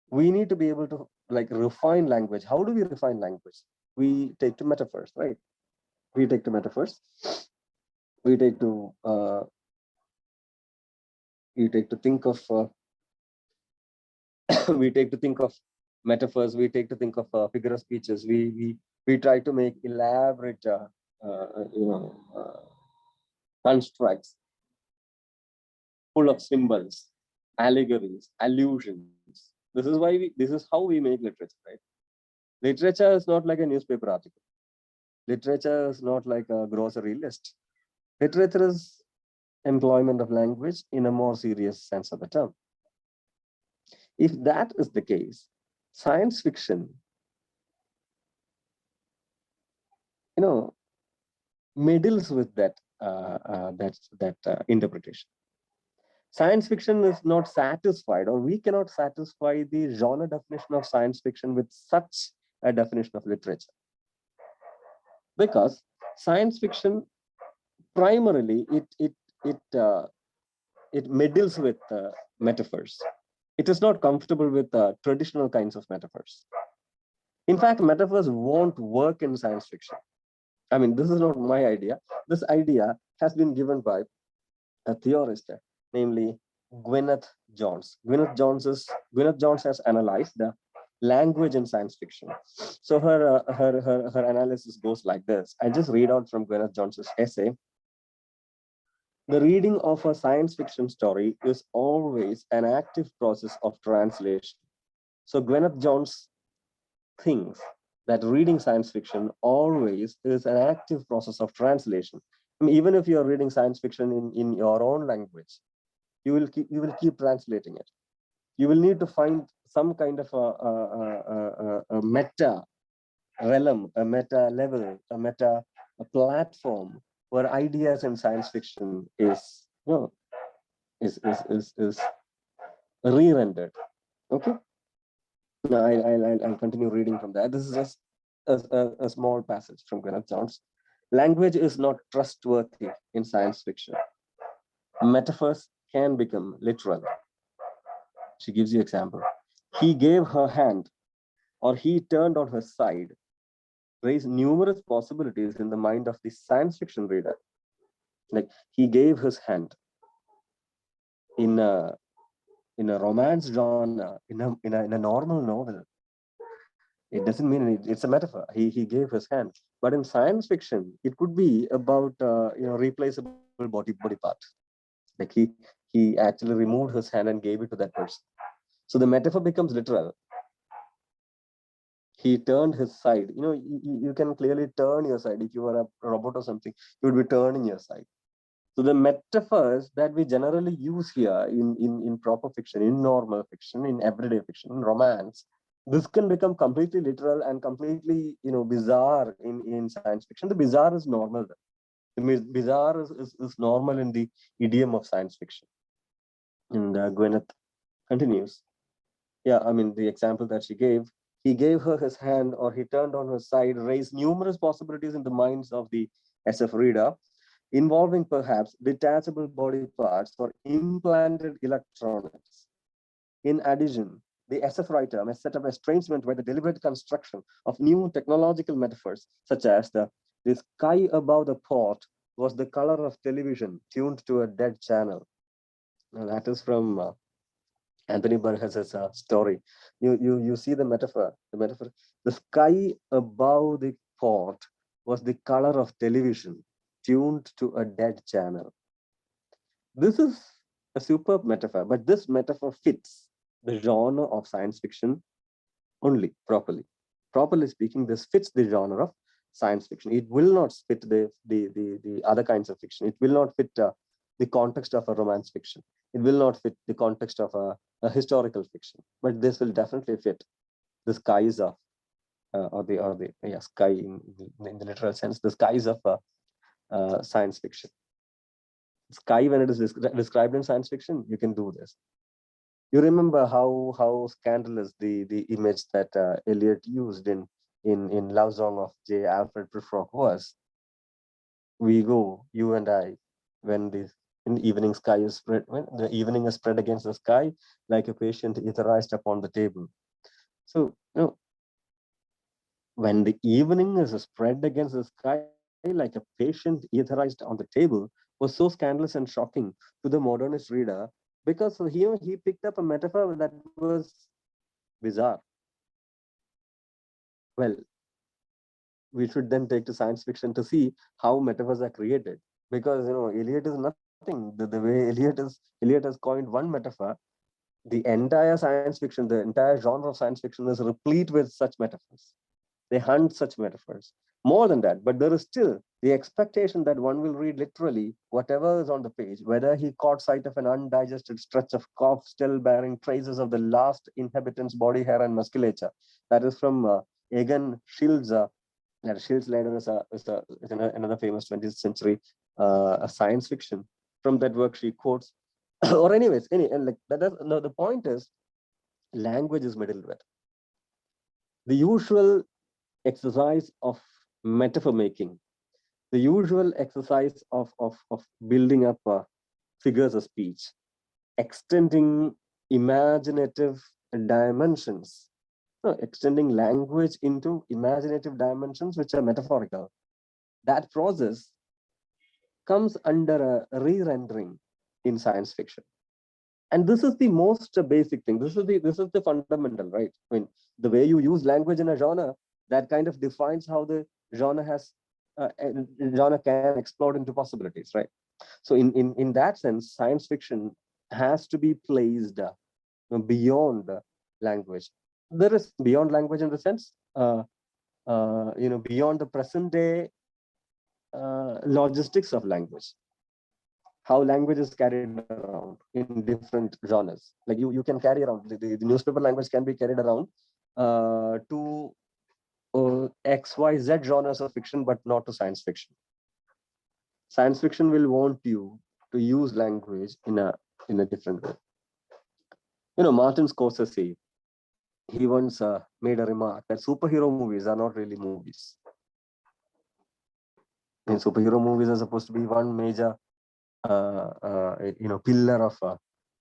We need to be able to refine language. How do we refine language? We take to metaphors, right? We take to metaphors. We take to think of we take to think of metaphors. We take to think of figure of speeches. We try to make elaborate constructs full of symbols, allegories, allusions. This is how we make literature, right? Literature is not like a newspaper article. Literature is not like a grocery list. Literature is employment of language in a more serious sense of the term. If that is the case, science fiction, meddles with that interpretation. Science fiction is not satisfied, or we cannot satisfy the genre definition of science fiction with such a definition of literature. Because science fiction, primarily, it meddles with metaphors. It is not comfortable with traditional kinds of metaphors. In fact, metaphors won't work in science fiction. I mean, this is not my idea. This idea has been given by a theorist, namely Gwyneth Jones. Gwyneth Jones has analyzed the language in science fiction. So her analysis goes like this. I just read out from Gwyneth Jones's essay. The reading of a science fiction story is always an active process of translation. So Gwyneth Jones thinks that reading science fiction always is an active process of translation. I mean, even if you're reading science fiction in your own language, you will keep translating it. You will need to find some kind of a meta realm, a meta level, a platform where ideas in science fiction is re-rendered. Okay. Now I'll continue reading from that. This is just a small passage from Gwyneth Jones. Language is not trustworthy in science fiction. Metaphors can become literal. She gives you example. He gave her hand, or he turned on her side, raise numerous possibilities in the mind of the science fiction reader. Like, he gave his hand in a romance genre, in a normal novel. It doesn't mean it's a metaphor. He gave his hand. But in science fiction, it could be about replaceable body part. Like he actually removed his hand and gave it to that person. So the metaphor becomes literal. he turned his side. You can clearly turn your side. If you were a robot or something, you would be turning your side. So the metaphors that we generally use here in proper fiction, in normal fiction, in everyday fiction, in romance, this can become completely literal and completely, bizarre in science fiction. The bizarre is normal. The bizarre is normal in the idiom of science fiction. And Gwyneth continues. Yeah, I mean, the example that she gave, he gave her his hand or he turned on her side, raised numerous possibilities in the minds of the SF reader, involving perhaps detachable body parts or implanted electronics. In addition, the SF writer may set up estrangement by the deliberate construction of new technological metaphors, such as the sky above the port was the color of television tuned to a dead channel. Now, that is from Anthony Burgess's story. You see the metaphor. The metaphor. The sky above the port was the color of television tuned to a dead channel. This is a superb metaphor, but this metaphor fits the genre of science fiction only properly. Properly speaking, this fits the genre of science fiction. It will not fit the other kinds of fiction. It will not fit the context of a romance fiction. It will not fit the context of a historical fiction. But this will definitely fit the skies of sky in the literal sense, the skies of science fiction. Sky, when it is described in science fiction, you can do this. You remember how scandalous the image that Eliot used in Love Song of J. Alfred Prufrock was. We go, you and I, when the evening sky is spread, when the evening is spread against the sky, like a patient etherized upon the table. So, when the evening is spread against the sky, like a patient etherized on the table, was so scandalous and shocking to the modernist reader, because he picked up a metaphor that was bizarre. Well, we should then take to science fiction to see how metaphors are created, because Eliot is nothing. The way Eliot has coined one metaphor, the entire science fiction, the entire genre of science fiction is replete with such metaphors. They hunt such metaphors. More than that, but there is still the expectation that one will read literally whatever is on the page, whether he caught sight of an undigested stretch of corpse still bearing traces of the last inhabitant's body hair and musculature. That is from Egan Schild's. Schild's later is another famous 20th century science fiction. From that work, she quotes, or anyways, and like that is, no, the point is, language is middled with. The usual exercise of metaphor making, the usual exercise of building up figures of speech, extending imaginative dimensions, extending language into imaginative dimensions which are metaphorical. That process comes under a re-rendering in science fiction. And this is the most basic thing. This is the fundamental, right? I mean, the way you use language in a genre, that kind of defines how the genre can explode into possibilities, right? So in that sense, science fiction has to be placed beyond language. There is beyond language in the sense, beyond the present day logistics of language. How language is carried around in different genres. Like you can carry around the newspaper language can be carried around to XYZ genres of fiction, but not to science fiction. Science fiction will want you to use language in a different way. Martin Scorsese, he once made a remark that superhero movies are not really movies. And superhero movies are supposed to be one major pillar of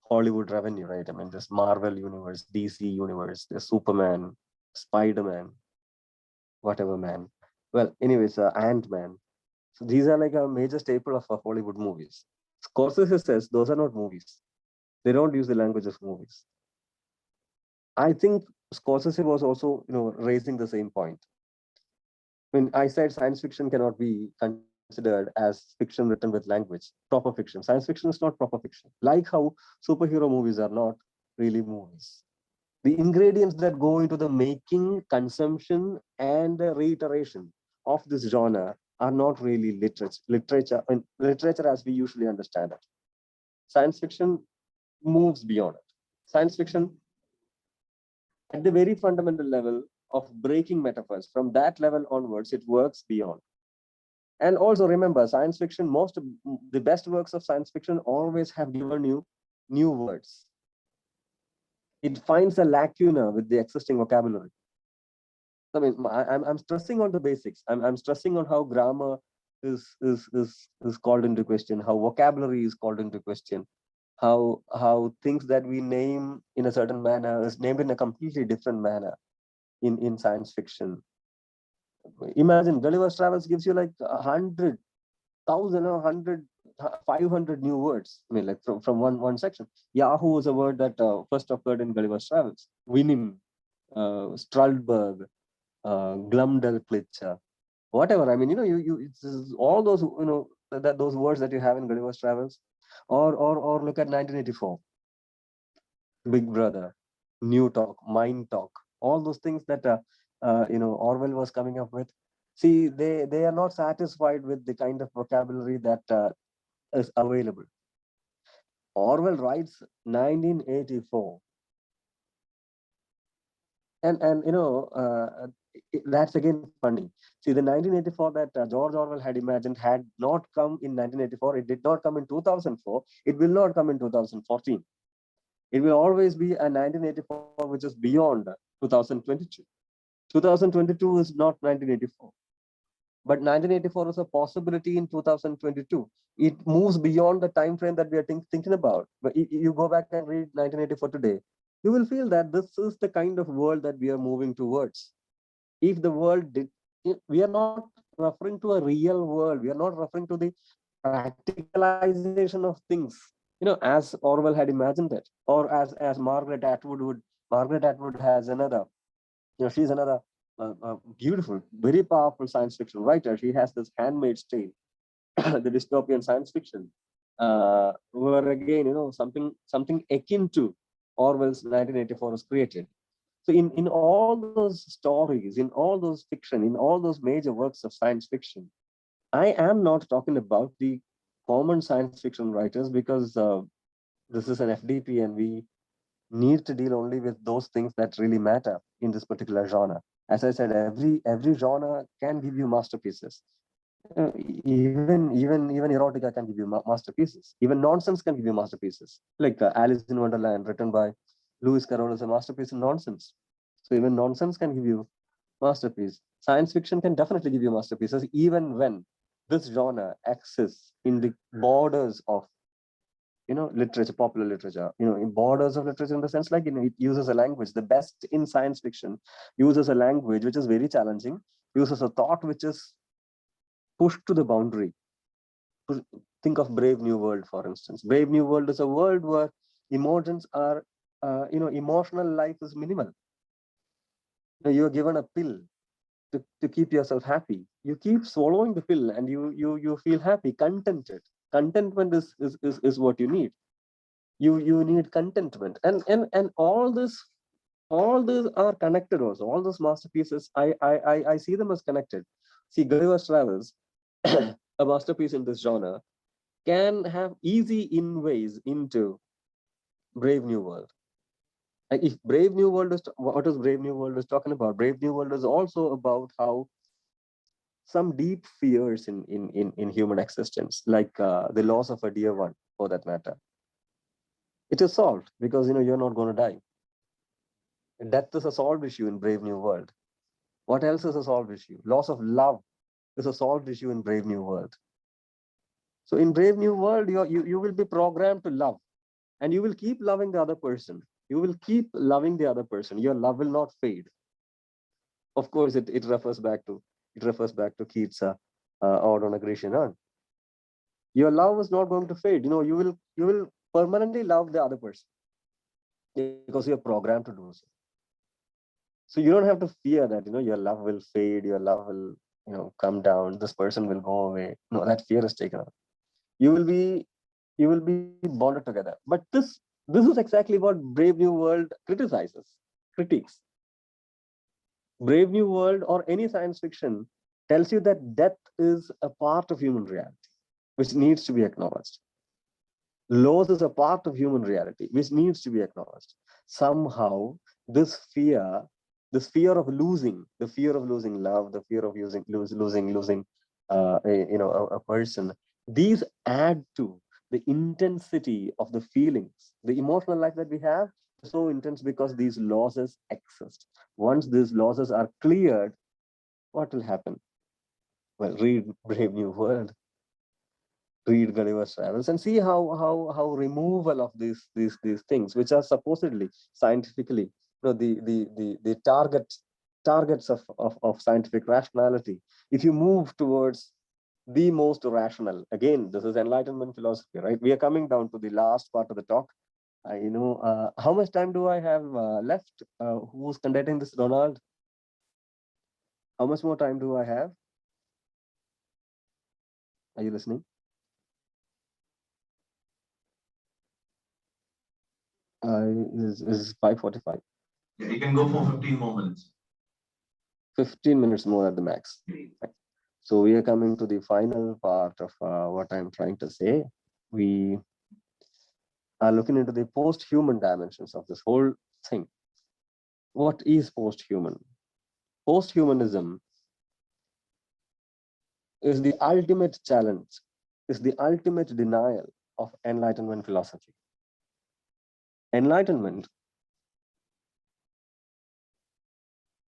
Hollywood revenue, right? I mean, this Marvel universe, DC universe, the Superman, Spider-Man, whatever man. Well, anyways, Ant-Man. So these are like a major staple of Hollywood movies. Scorsese says those are not movies. They don't use the language of movies. I think Scorsese was also, raising the same point. When I said science fiction cannot be considered as fiction written with language, proper fiction. Science fiction is not proper fiction. Like how superhero movies are not really movies. The ingredients that go into the making, consumption, and the reiteration of this genre are not really literature as we usually understand it. Science fiction moves beyond it. Science fiction, at the very fundamental level of breaking metaphors, from that level onwards, it works beyond. And also remember, science fiction, the best works of science fiction always have given you new words. It finds a lacuna with the existing vocabulary. I mean, I'm stressing on the basics. I'm stressing on how grammar is called into question, how vocabulary is called into question, how things that we name in a certain manner is named in a completely different manner in science fiction. Imagine Gulliver's Travels gives you like 100,000 or 500 new words. I mean, like from one section. Yahoo was a word that first occurred in Gulliver's Travels. Winim, Straldberg, Glumdalclitch, whatever. I mean, it's all those, those words that you have in Gulliver's Travels, or look at 1984, Big Brother, New Talk, Mind Talk, all those things that Orwell was coming up with. See, they are not satisfied with the kind of vocabulary that is available. Orwell writes 1984, and that's again funny. See, the 1984 that George Orwell had imagined had not come in 1984. It did not come in 2004. It will not come in 2014. It will always be a 1984 which is beyond 2022. 2022 is not 1984, but 1984 is a possibility in 2022. It moves beyond the time frame that we are thinking about. But you go back and read 1984 today, you will feel that this is the kind of world that we are moving towards. If the world did, we are not referring to a real world. We are not referring to the practicalization of things, as Orwell had imagined it, or as Margaret Atwood would. Margaret Atwood has another, she's another beautiful, very powerful science fiction writer. She has this Handmaid's Tale, the dystopian science fiction, where again, something akin to Orwell's 1984 was created. So in all those stories, in all those fiction, in all those major works of science fiction, I am not talking about the common science fiction writers, because this is an FDP and we need to deal only with those things that really matter in this particular genre. As I said, every genre can give you masterpieces. Even erotica can give you masterpieces. Even nonsense can give you masterpieces. Like Alice in Wonderland, written by Lewis Carroll, is a masterpiece in nonsense. So even nonsense can give you masterpiece. Science fiction can definitely give you masterpieces, even when this genre exists in the borders of literature, popular literature, in borders of literature, in the sense like, it uses a language. The best in science fiction uses a language which is very challenging, uses a thought which is pushed to the boundary. Think of Brave New World, for instance. Brave New World is a world where emotions are, emotional life is minimal. You're given a pill to keep yourself happy. You keep swallowing the pill and you feel happy, contented. Contentment is what you need. You need contentment, and all these are connected also. All those masterpieces, I see them as connected. See, Gulliver's Travels, a masterpiece in this genre, can have easy in-ways into Brave New World. If Brave New World is, what is Brave New World is talking about? Brave New World is also about how some deep fears in human existence, like the loss of a dear one, for that matter, it is solved because you're not going to die. Death is a solved issue in Brave New World. What else is a solved issue? Loss of love is a solved issue in Brave New World. So in Brave New World, you will be programmed to love, and you will keep loving the other person. You will keep loving the other person. Your love will not fade. Of course, it refers back to Keats' Ode on a Grecian Urn. Your love is not going to fade. You will permanently love the other person because you're programmed to do so. So you don't have to fear that your love will fade, your love will come down, this person will go away. No, that fear is taken out. You will be bonded together. But this is exactly what Brave New World criticizes. critiques. Brave New World or any science fiction tells you that death is a part of human reality, which needs to be acknowledged. Loss is a part of human reality, which needs to be acknowledged. Somehow, this fear of losing, the fear of losing love, the fear of losing a person, these add to the intensity of the feelings. The emotional life that we have is so intense because these losses exist. Once these losses are cleared, what will happen? Well, read Brave New World, read Gulliver's Travels, and see how removal of these things, which are supposedly scientifically, the targets of scientific rationality. If you move towards the most rational, again, this is Enlightenment philosophy, right? We are coming down to the last part of the talk. How much time do I have left? Who's conducting this, Ronald? How much more time do I have? Are you listening? Is 5:45. Yeah, you can go for 15 more minutes. 15 minutes more at the max. So we are coming to the final part of what I'm trying to say. We are looking into the post-human dimensions of this whole thing. What is post-human? Post-humanism is the ultimate challenge, is the ultimate denial of Enlightenment philosophy. Enlightenment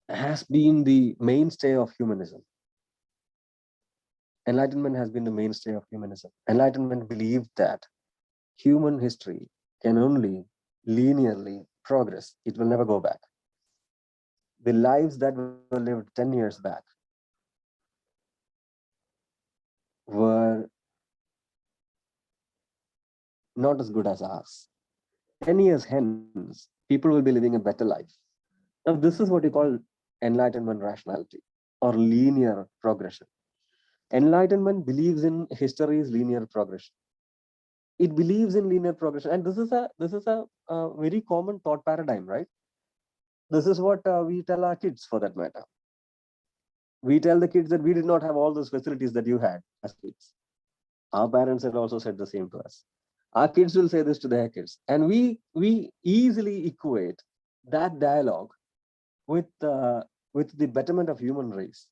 has been the mainstay of humanism. Enlightenment has been the mainstay of humanism. Enlightenment believed that human history can only linearly progress. It will never go back. The lives that were lived 10 years back were not as good as ours. 10 years hence, people will be living a better life. Now, this is what you call Enlightenment rationality or linear progression. Enlightenment believes in history's linear progression. It believes in linear progression, and this is a very common thought paradigm, right? This is what we tell our kids, for that matter. We tell the kids that we did not have all those facilities that you had as kids. Our parents had also said the same to us. Our kids will say this to their kids, and we easily equate that dialogue with the betterment of human race,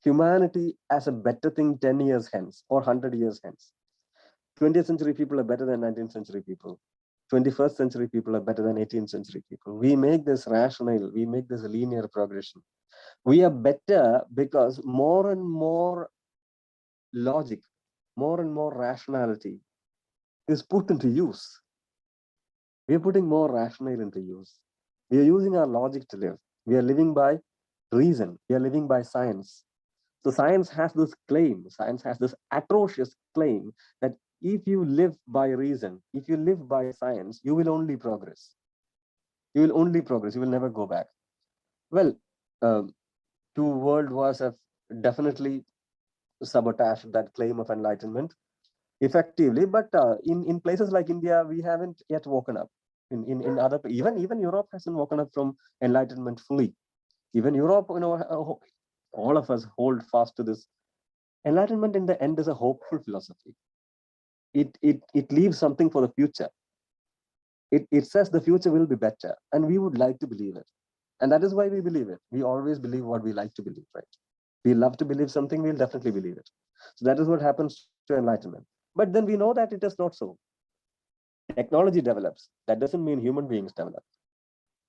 humanity as a better thing 10 years hence or 100 years hence. 20th century people are better than 19th century people. 21st century people are better than 18th century people. We make this rational, we make this linear progression. We are better because more and more logic, more and more rationality is put into use. We are putting more rationale into use. We are using our logic to live. We are living by reason. We are living by science. So science has this claim, science has this atrocious claim that if you live by reason, if you live by science, you will only progress. You will only progress. You will never go back. Well, 2 world wars have definitely sabotaged that claim of enlightenment effectively, but in places like India, we haven't yet woken up. In other, even Europe hasn't woken up from enlightenment fully. Even Europe, all of us hold fast to this. Enlightenment in the end is a hopeful philosophy. It leaves something for the future. It says the future will be better, and we would like to believe it. And that is why we believe it. We always believe what we like to believe, right? We love to believe something, we'll definitely believe it. So that is what happens to enlightenment. But then we know that it is not so. Technology develops. That doesn't mean human beings develop.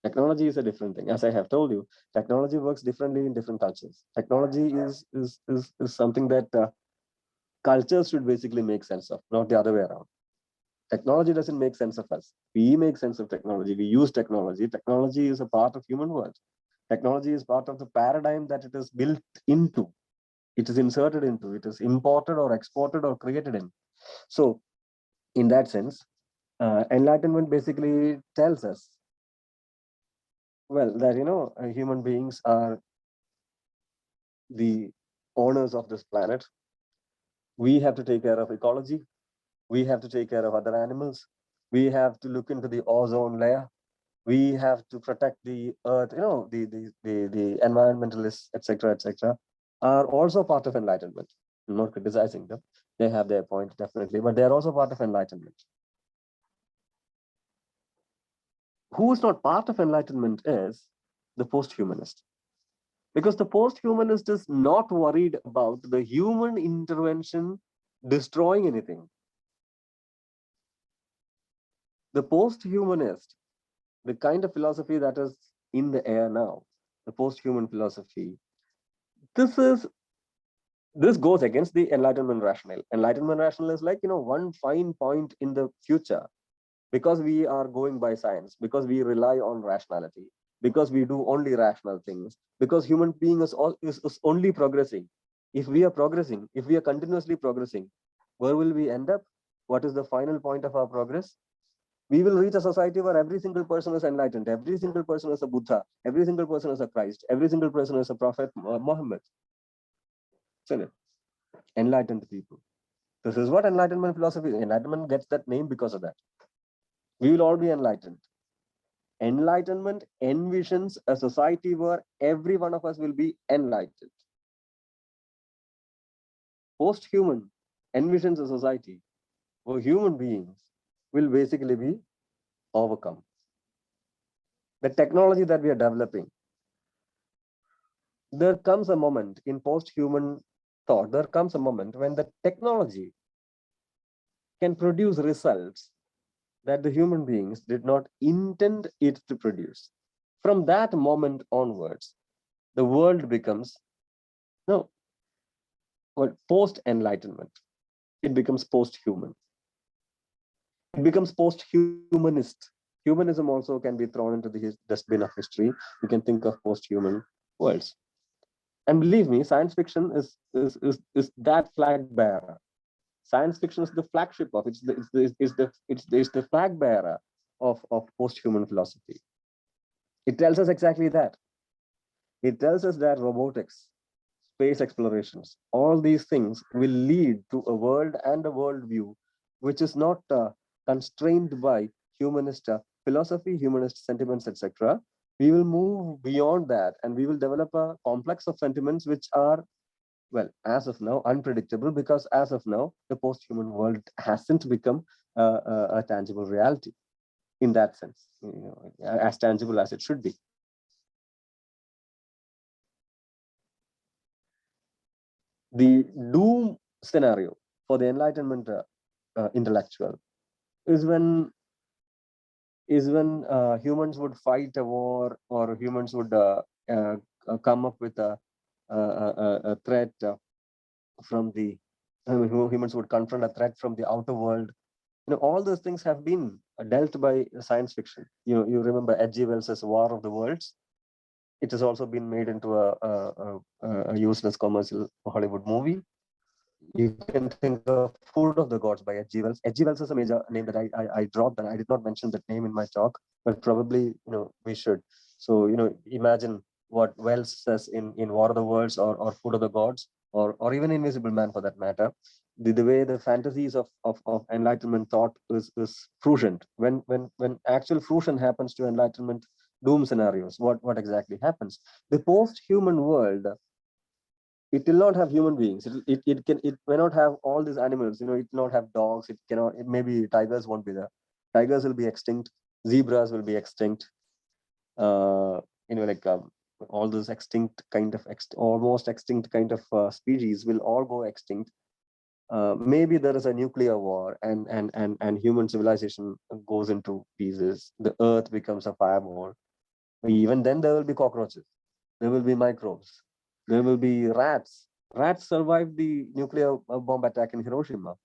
Technology is a different thing. As I have told you, technology works differently in different cultures. Technology is something that cultures should basically make sense of, not the other way around. Technology doesn't make sense of us. We make sense of technology. We use technology. Technology is a part of human world. Technology is part of the paradigm that it is built into. It is inserted into. It is imported or exported or created in. So, in that sense, enlightenment basically tells us, well, that human beings are the owners of this planet. We have to take care of ecology. We have to take care of other animals. We have to look into the ozone layer. we have to protect the earth, the environmentalists, etc., are also part of enlightenment. I'm not criticizing them. They have their point, definitely, but they're also part of enlightenment. Who is not part of enlightenment is the post-humanist. Because the post-humanist is not worried about the human intervention destroying anything. The post-humanist, the kind of philosophy that is in the air now, the post-human philosophy, this goes against the enlightenment rationale. Enlightenment rationale is like, one fine point in the future, because we are going by science, because we rely on rationality, because we do only rational things, because human being is only progressing. If we are progressing, if we are continuously progressing, where will we end up? What is the final point of our progress? We will reach a society where every single person is enlightened, every single person is a Buddha, every single person is a Christ, every single person is a Prophet Muhammad. Isn't it? Enlightened people. This is what enlightenment philosophy is. Enlightenment gets that name because of that. We will all be enlightened. Enlightenment envisions a society where every one of us will be enlightened. Post-human envisions a society where human beings will basically be overcome. The technology that we are developing, there comes a moment in post-human thought, there comes a moment when the technology can produce results that the human beings did not intend it to produce. From that moment onwards, the world becomes post-enlightenment. It becomes post-human. It becomes post-humanist. Humanism also can be thrown into the dustbin of history. You can think of post-human worlds. And believe me, science fiction is that flag bearer. Science fiction is the flagship of it's the flag bearer of post-human philosophy. It tells us exactly that. It tells us that robotics, space explorations, all these things will lead to a world and a worldview which is not constrained by humanist philosophy, humanist sentiments, etc. We will move beyond that, and we will develop a complex of sentiments which are, well, as of now, unpredictable, because as of now, the post-human world hasn't become a tangible reality in that sense, as tangible as it should be. The doom scenario for the enlightenment intellectual is when humans would fight a war, or humans would come up with a threat from the humans would confront a threat from the outer world. All those things have been dealt by science fiction. You remember H.G. Wells's War of the Worlds. It has also been made into a useless commercial Hollywood movie. You can think of Food of the Gods by H.G. Wells. H.G. Wells is a major name that I dropped, and I did not mention that name in my talk, but probably we should. So imagine what Wells says in War of the Worlds, or Food of the Gods, or even Invisible Man for that matter. The way the fantasies of enlightenment thought is fruition. When actual fruition happens to enlightenment doom scenarios, what exactly happens? The post-human world, it will not have human beings. It may not have all these animals. It will not have dogs. It cannot. Maybe tigers won't be there. Tigers will be extinct. Zebras will be extinct. Like all those extinct kind of almost extinct kind of species will all go extinct. Maybe there is a nuclear war, and human civilization goes into pieces. The earth becomes a fireball. Even then, there will be cockroaches. There will be microbes. There will be rats. Rats survived the nuclear bomb attack in Hiroshima.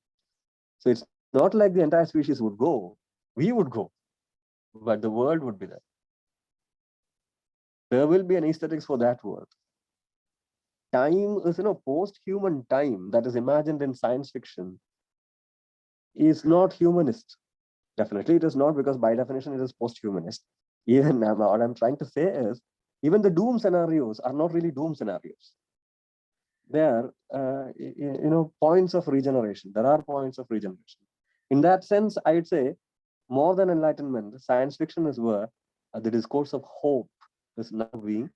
So it's not like the entire species would go. We would go, but the world would be there. There will be an aesthetics for that world. Time is, post-human time that is imagined in science fiction is not humanist. Definitely it is not, because by definition it is post-humanist. Even what I'm trying to say is, even the doom scenarios are not really doom scenarios. There are, points of regeneration. There are points of regeneration. In that sense, I'd say more than enlightenment, science fiction is where the discourse of hope is now being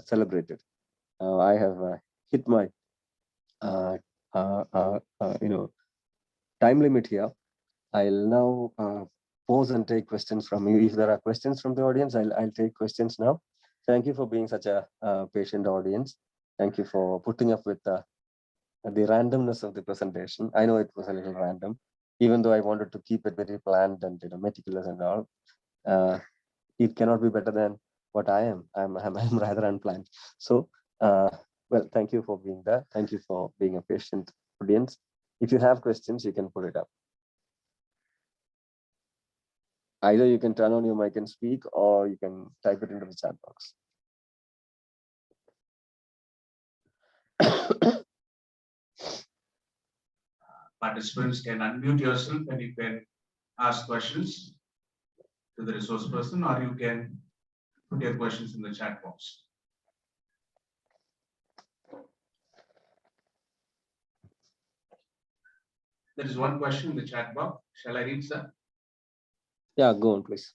celebrated. I have hit my time limit here. I'll now pause and take questions from you. If there are questions from the audience, I'll take questions now. Thank you for being such a patient audience. Thank you for putting up with the randomness of the presentation. I know it was a little random, even though I wanted to keep it very planned and meticulous and all. It cannot be better than what I am. I'm rather unplanned. So, well, thank you for being there. Thank you for being a patient audience. If you have questions, you can put it up. Either you can turn on your mic and speak, or you can type it into the chat box. Participants can unmute yourself and you can ask questions to the resource person, or you can put your questions in the chat box. There is one question in the chat box. Shall I read, sir? Yeah, go on, please.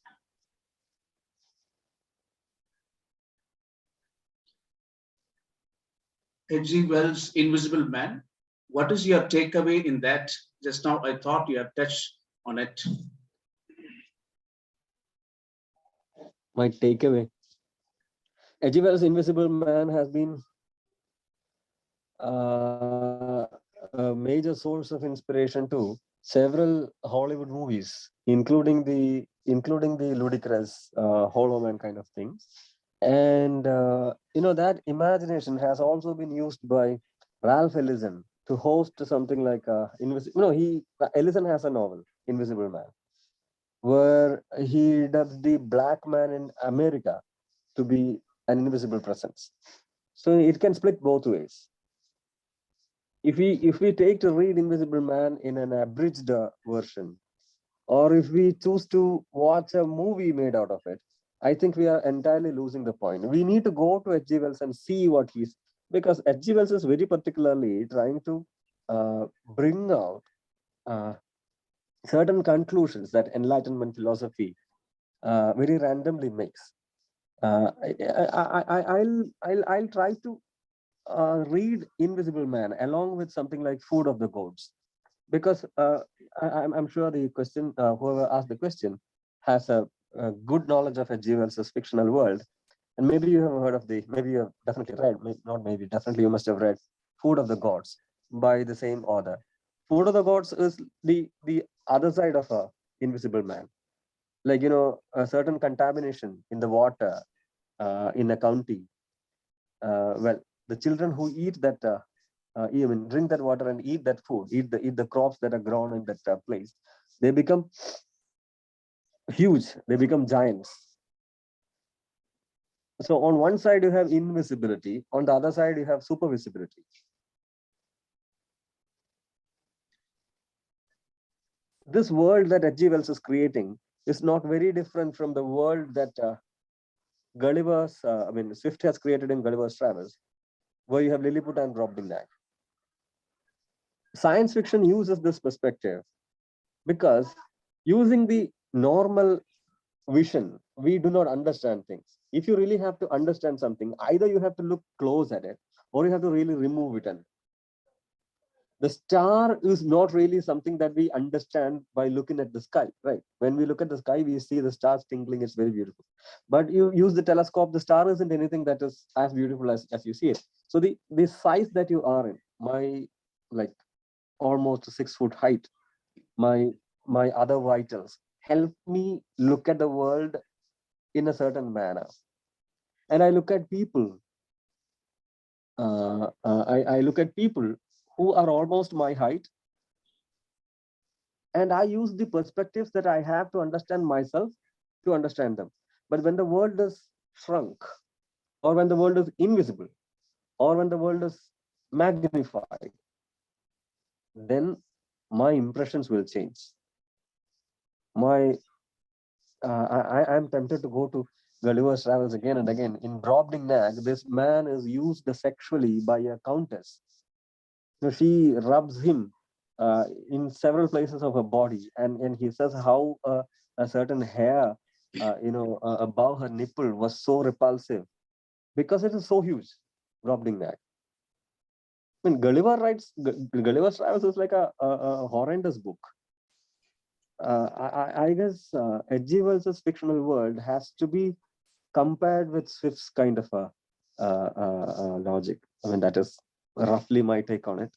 H.G. Wells' Invisible Man. What is your takeaway in that? Just now, I thought you have touched on it. My takeaway. H.G. Wells' Invisible Man has been a major source of inspiration to several Hollywood movies, including the ludicrous Hollow Man kind of thing. And that imagination has also been used by Ralph Ellison to host something like Ellison has a novel, Invisible Man, where he dubs the black man in America to be an invisible presence. So it can split both ways. If we take to read Invisible Man in an abridged version, or if we choose to watch a movie made out of it, I think we are entirely losing the point. We need to go to H.G. Wells and see what because H.G. Wells is very particularly trying to bring out certain conclusions that Enlightenment philosophy very randomly makes. I'll try to read Invisible Man along with something like Food of the Gods, because I'm sure the question, whoever asked the question has a good knowledge of H.G. Wells' fictional world. And maybe you have heard of maybe you have definitely read, not maybe, definitely you must have read Food of the Gods by the same author. Food of the Gods is the other side of a Invisible Man. Like, a certain contamination in the water in a county. Well, the children who eat that, even drink that water and eat that food, eat the crops that are grown in that place, they become huge. They become giants. So on one side you have invisibility, on the other side you have supervisibility. This world that H.G. Wells is creating is not very different from the world that Swift has created in Gulliver's Travels, where you have Lilliput and Brobdingnag. Science fiction uses this perspective because using the normal vision, we do not understand things. If you really have to understand something, either you have to look close at it, or you have to really remove it. And the star is not really something that we understand by looking at the sky, right? When we look at the sky, we see the stars twinkling. It's very beautiful. But you use the telescope, the star isn't anything that is as beautiful as you see it. So the size that you are in, my almost 6 foot height, my other vitals help me look at the world in a certain manner. And I look at people. I look at people who are almost my height, and I use the perspectives that I have to understand myself to understand them. But when the world is shrunk, or when the world is invisible, or when the world is magnified, then my impressions will change. I'm tempted to go to Gulliver's Travels again and again. In Brobdingnag, this man is used sexually by a countess. So she rubs him in several places of her body, and he says how a certain hair above her nipple was so repulsive because it is so huge, Brobdingnac. I mean, Gulliver's Travels is like a horrendous book. I guess H.G. Wells's fictional world has to be compared with Swift's kind of a logic. I mean, that is roughly my take on it.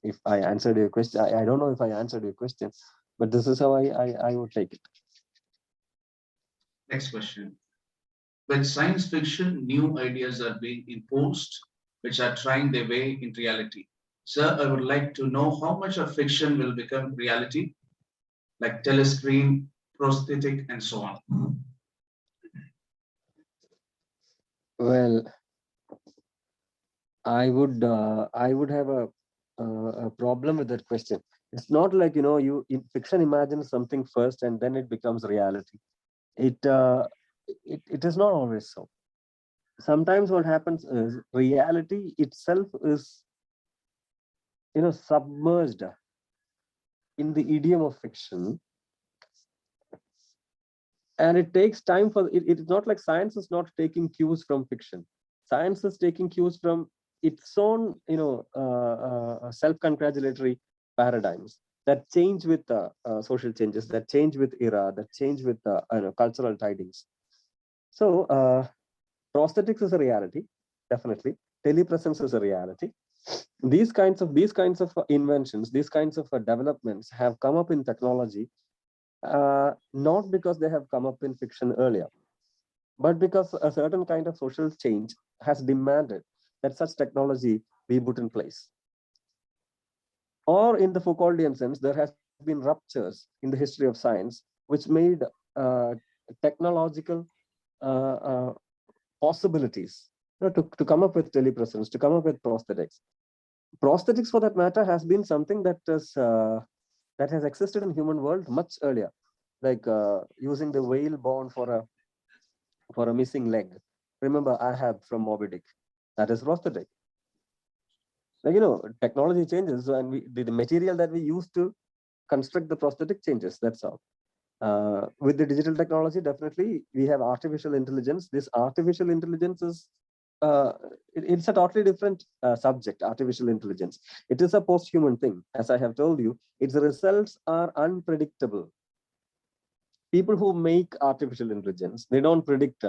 If I answered your question, I don't know if I answered your question, but this is how I would take it. Next question. When science fiction, new ideas are being imposed, which are trying their way in reality. Sir, I would like to know how much of fiction will become reality, like telescreen, prosthetic, and so on. Well, I would have a problem with that question. It's not like, you in fiction imagines something first and then it becomes reality. It is not always so. Sometimes what happens is reality itself is submerged in the idiom of fiction, and it takes time for it. It's not like science is not taking cues from fiction. Science is taking cues from its own self-congratulatory paradigms that change with social changes, that change with era, that change with cultural tidings. So prosthetics is a reality, definitely. Telepresence is a reality. These kinds of inventions, these kinds of developments have come up in technology, not because they have come up in fiction earlier, but because a certain kind of social change has demanded that such technology be put in place. Or in the Foucauldian sense, there has been ruptures in the history of science which made technological possibilities to come up with telepresence, to come up with prosthetics. Prosthetics, for that matter, has been something that has existed in human world much earlier, like using the whale bone for a missing leg. Remember, I have from Moby Dick. That is prosthetic. Like, technology changes, and the material that we use to construct the prosthetic changes. That's all. With the digital technology, definitely we have artificial intelligence. This artificial intelligence is it's a totally different subject. Artificial intelligence. It is a post-human thing, as I have told you. Its results are unpredictable. People who make artificial intelligence, they don't predict.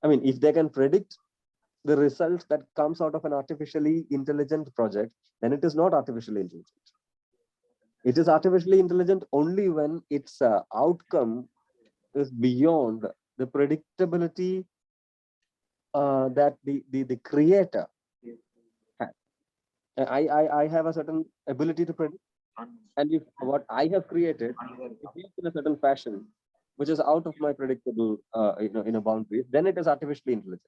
I mean, if they can predict the result that comes out of an artificially intelligent project, then it is not artificially intelligent. It is artificially intelligent only when its outcome is beyond the predictability that the creator had. I have a certain ability to predict, and if what I have created behaves in a certain fashion, which is out of my predictable boundaries, then it is artificially intelligent.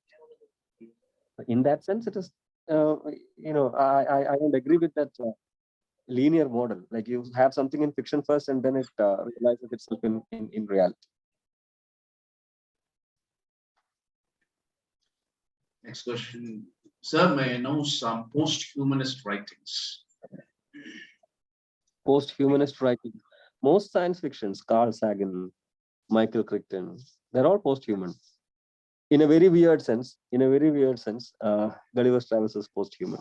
In that sense, it is I don't agree with that linear model. Like, you have something in fiction first, and then it realizes itself in reality. Next question. Sir, may I know some post-humanist writings? Post-humanist writing. Most science fictions, Carl Sagan, Michael Crichton, they're all post-human. In a very weird sense, Gulliver's Travels is post-human.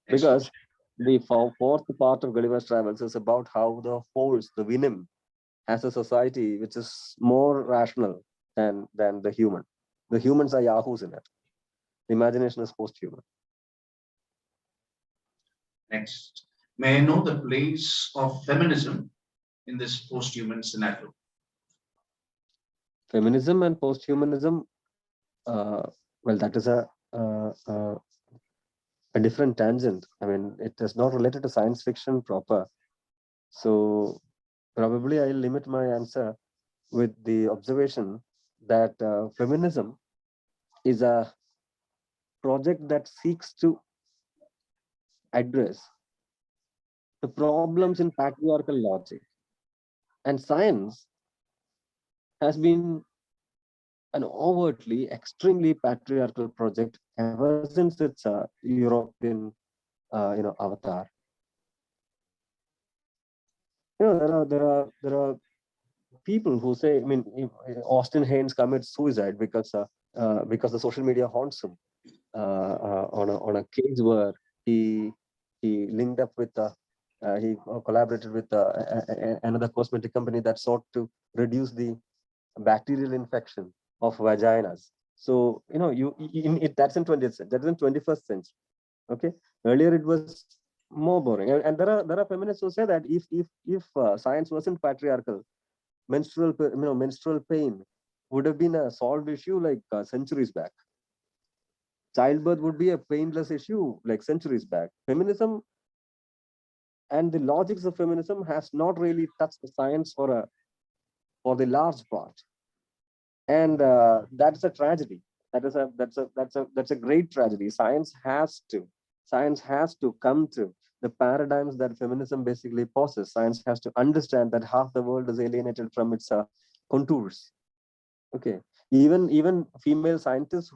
Because the fourth part of Gulliver's Travels is about how the force, the venom, has a society which is more rational than the human. The humans are yahoos in it. The imagination is post-human. Next, may I know the place of feminism in this post-human scenario? Feminism and post-humanism, well, that is a different tangent. I mean, it is not related to science fiction proper. So probably I'll limit my answer with the observation that feminism is a project that seeks to address the problems in patriarchal logic. And science has been an overtly, extremely patriarchal project ever since its European, avatar. There are people who say, I mean, if Austin Haynes commits suicide because the social media haunts him on a case where he linked up with he collaborated with another cosmetic company that sought to reduce the bacterial infection of vaginas. So that's in 20th century. That is in 21st century. Okay, earlier it was more boring, and there are feminists who say that if science wasn't patriarchal, menstrual pain would have been a solved issue like centuries back. Childbirth would be a painless issue like centuries back. Feminism and the logics of feminism has not really touched the science for the large part, and that's a tragedy. That's a great tragedy. Science has to come to the paradigms that feminism basically poses. Science has to understand that half the world is alienated from its contours. Okay, even female scientists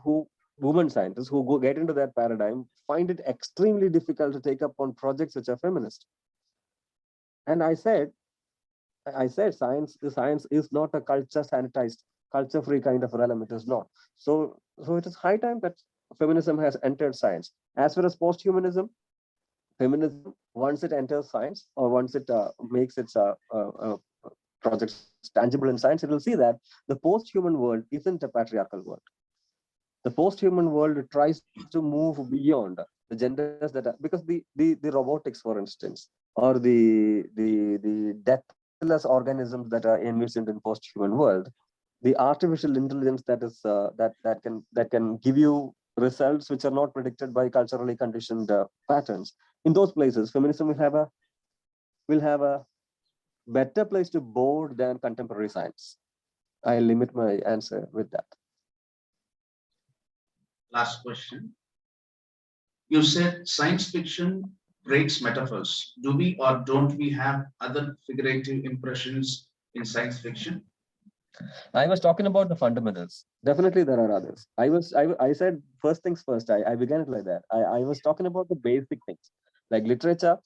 women scientists who get into that paradigm find it extremely difficult to take up on projects which are feminist. And I said science is not a culture sanitized, culture free kind of realm. It is not. So it is high time that feminism has entered science. As far as posthumanism, feminism, once it enters science, or once it makes its projects tangible in science, it will see that the post-human world isn't a patriarchal world. The post-human world tries to move beyond the genders that are, because the robotics, for instance, or the deathless organisms that are envisioned in post-human world, the artificial intelligence that can give you results which are not predicted by culturally conditioned patterns. In those places, feminism will have a better place to board than contemporary science. I limit my answer with that. Last question. You said science fiction breaks metaphors. Do we or don't we have other figurative impressions in science fiction? I was talking about the fundamentals. Definitely, there are others. I said first things first. I began it like that. I was talking about the basic things, like literature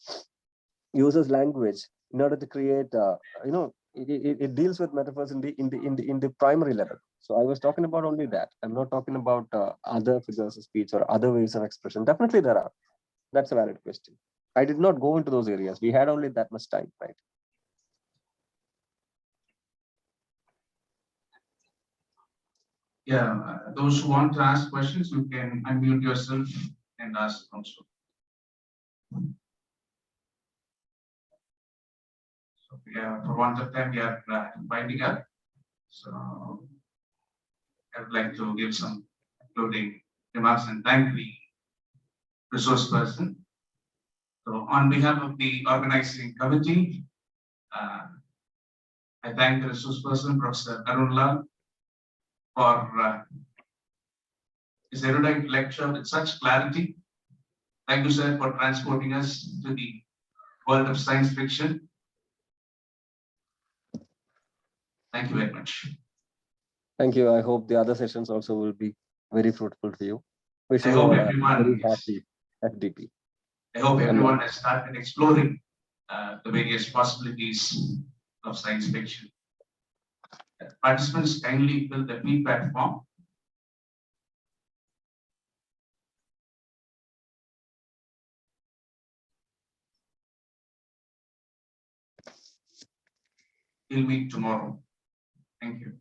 uses language in order to create. It deals with metaphors in the primary level. So I was talking about only that. I'm not talking about other figures of speech or other ways of expression. Definitely, there are. That's a valid question. I did not go into those areas. We had only that much time, right? Yeah, those who want to ask questions, you can unmute yourself and ask also. So yeah, for want of time, we are winding up. So I would like to give some concluding remarks and thank the resource person. So on behalf of the organizing committee, I thank the resource person, Professor Arun Lal, for his erudite lecture with such clarity. Thank you, sir, for transporting us to the world of science fiction. Thank you very much. Thank you. I hope the other sessions also will be very fruitful for you. I Wishing you hope all a everyone, very happy FDP. I hope everyone has started exploring the various possibilities of science fiction. Participants kindly fill the feedback form. We'll meet tomorrow. Thank you.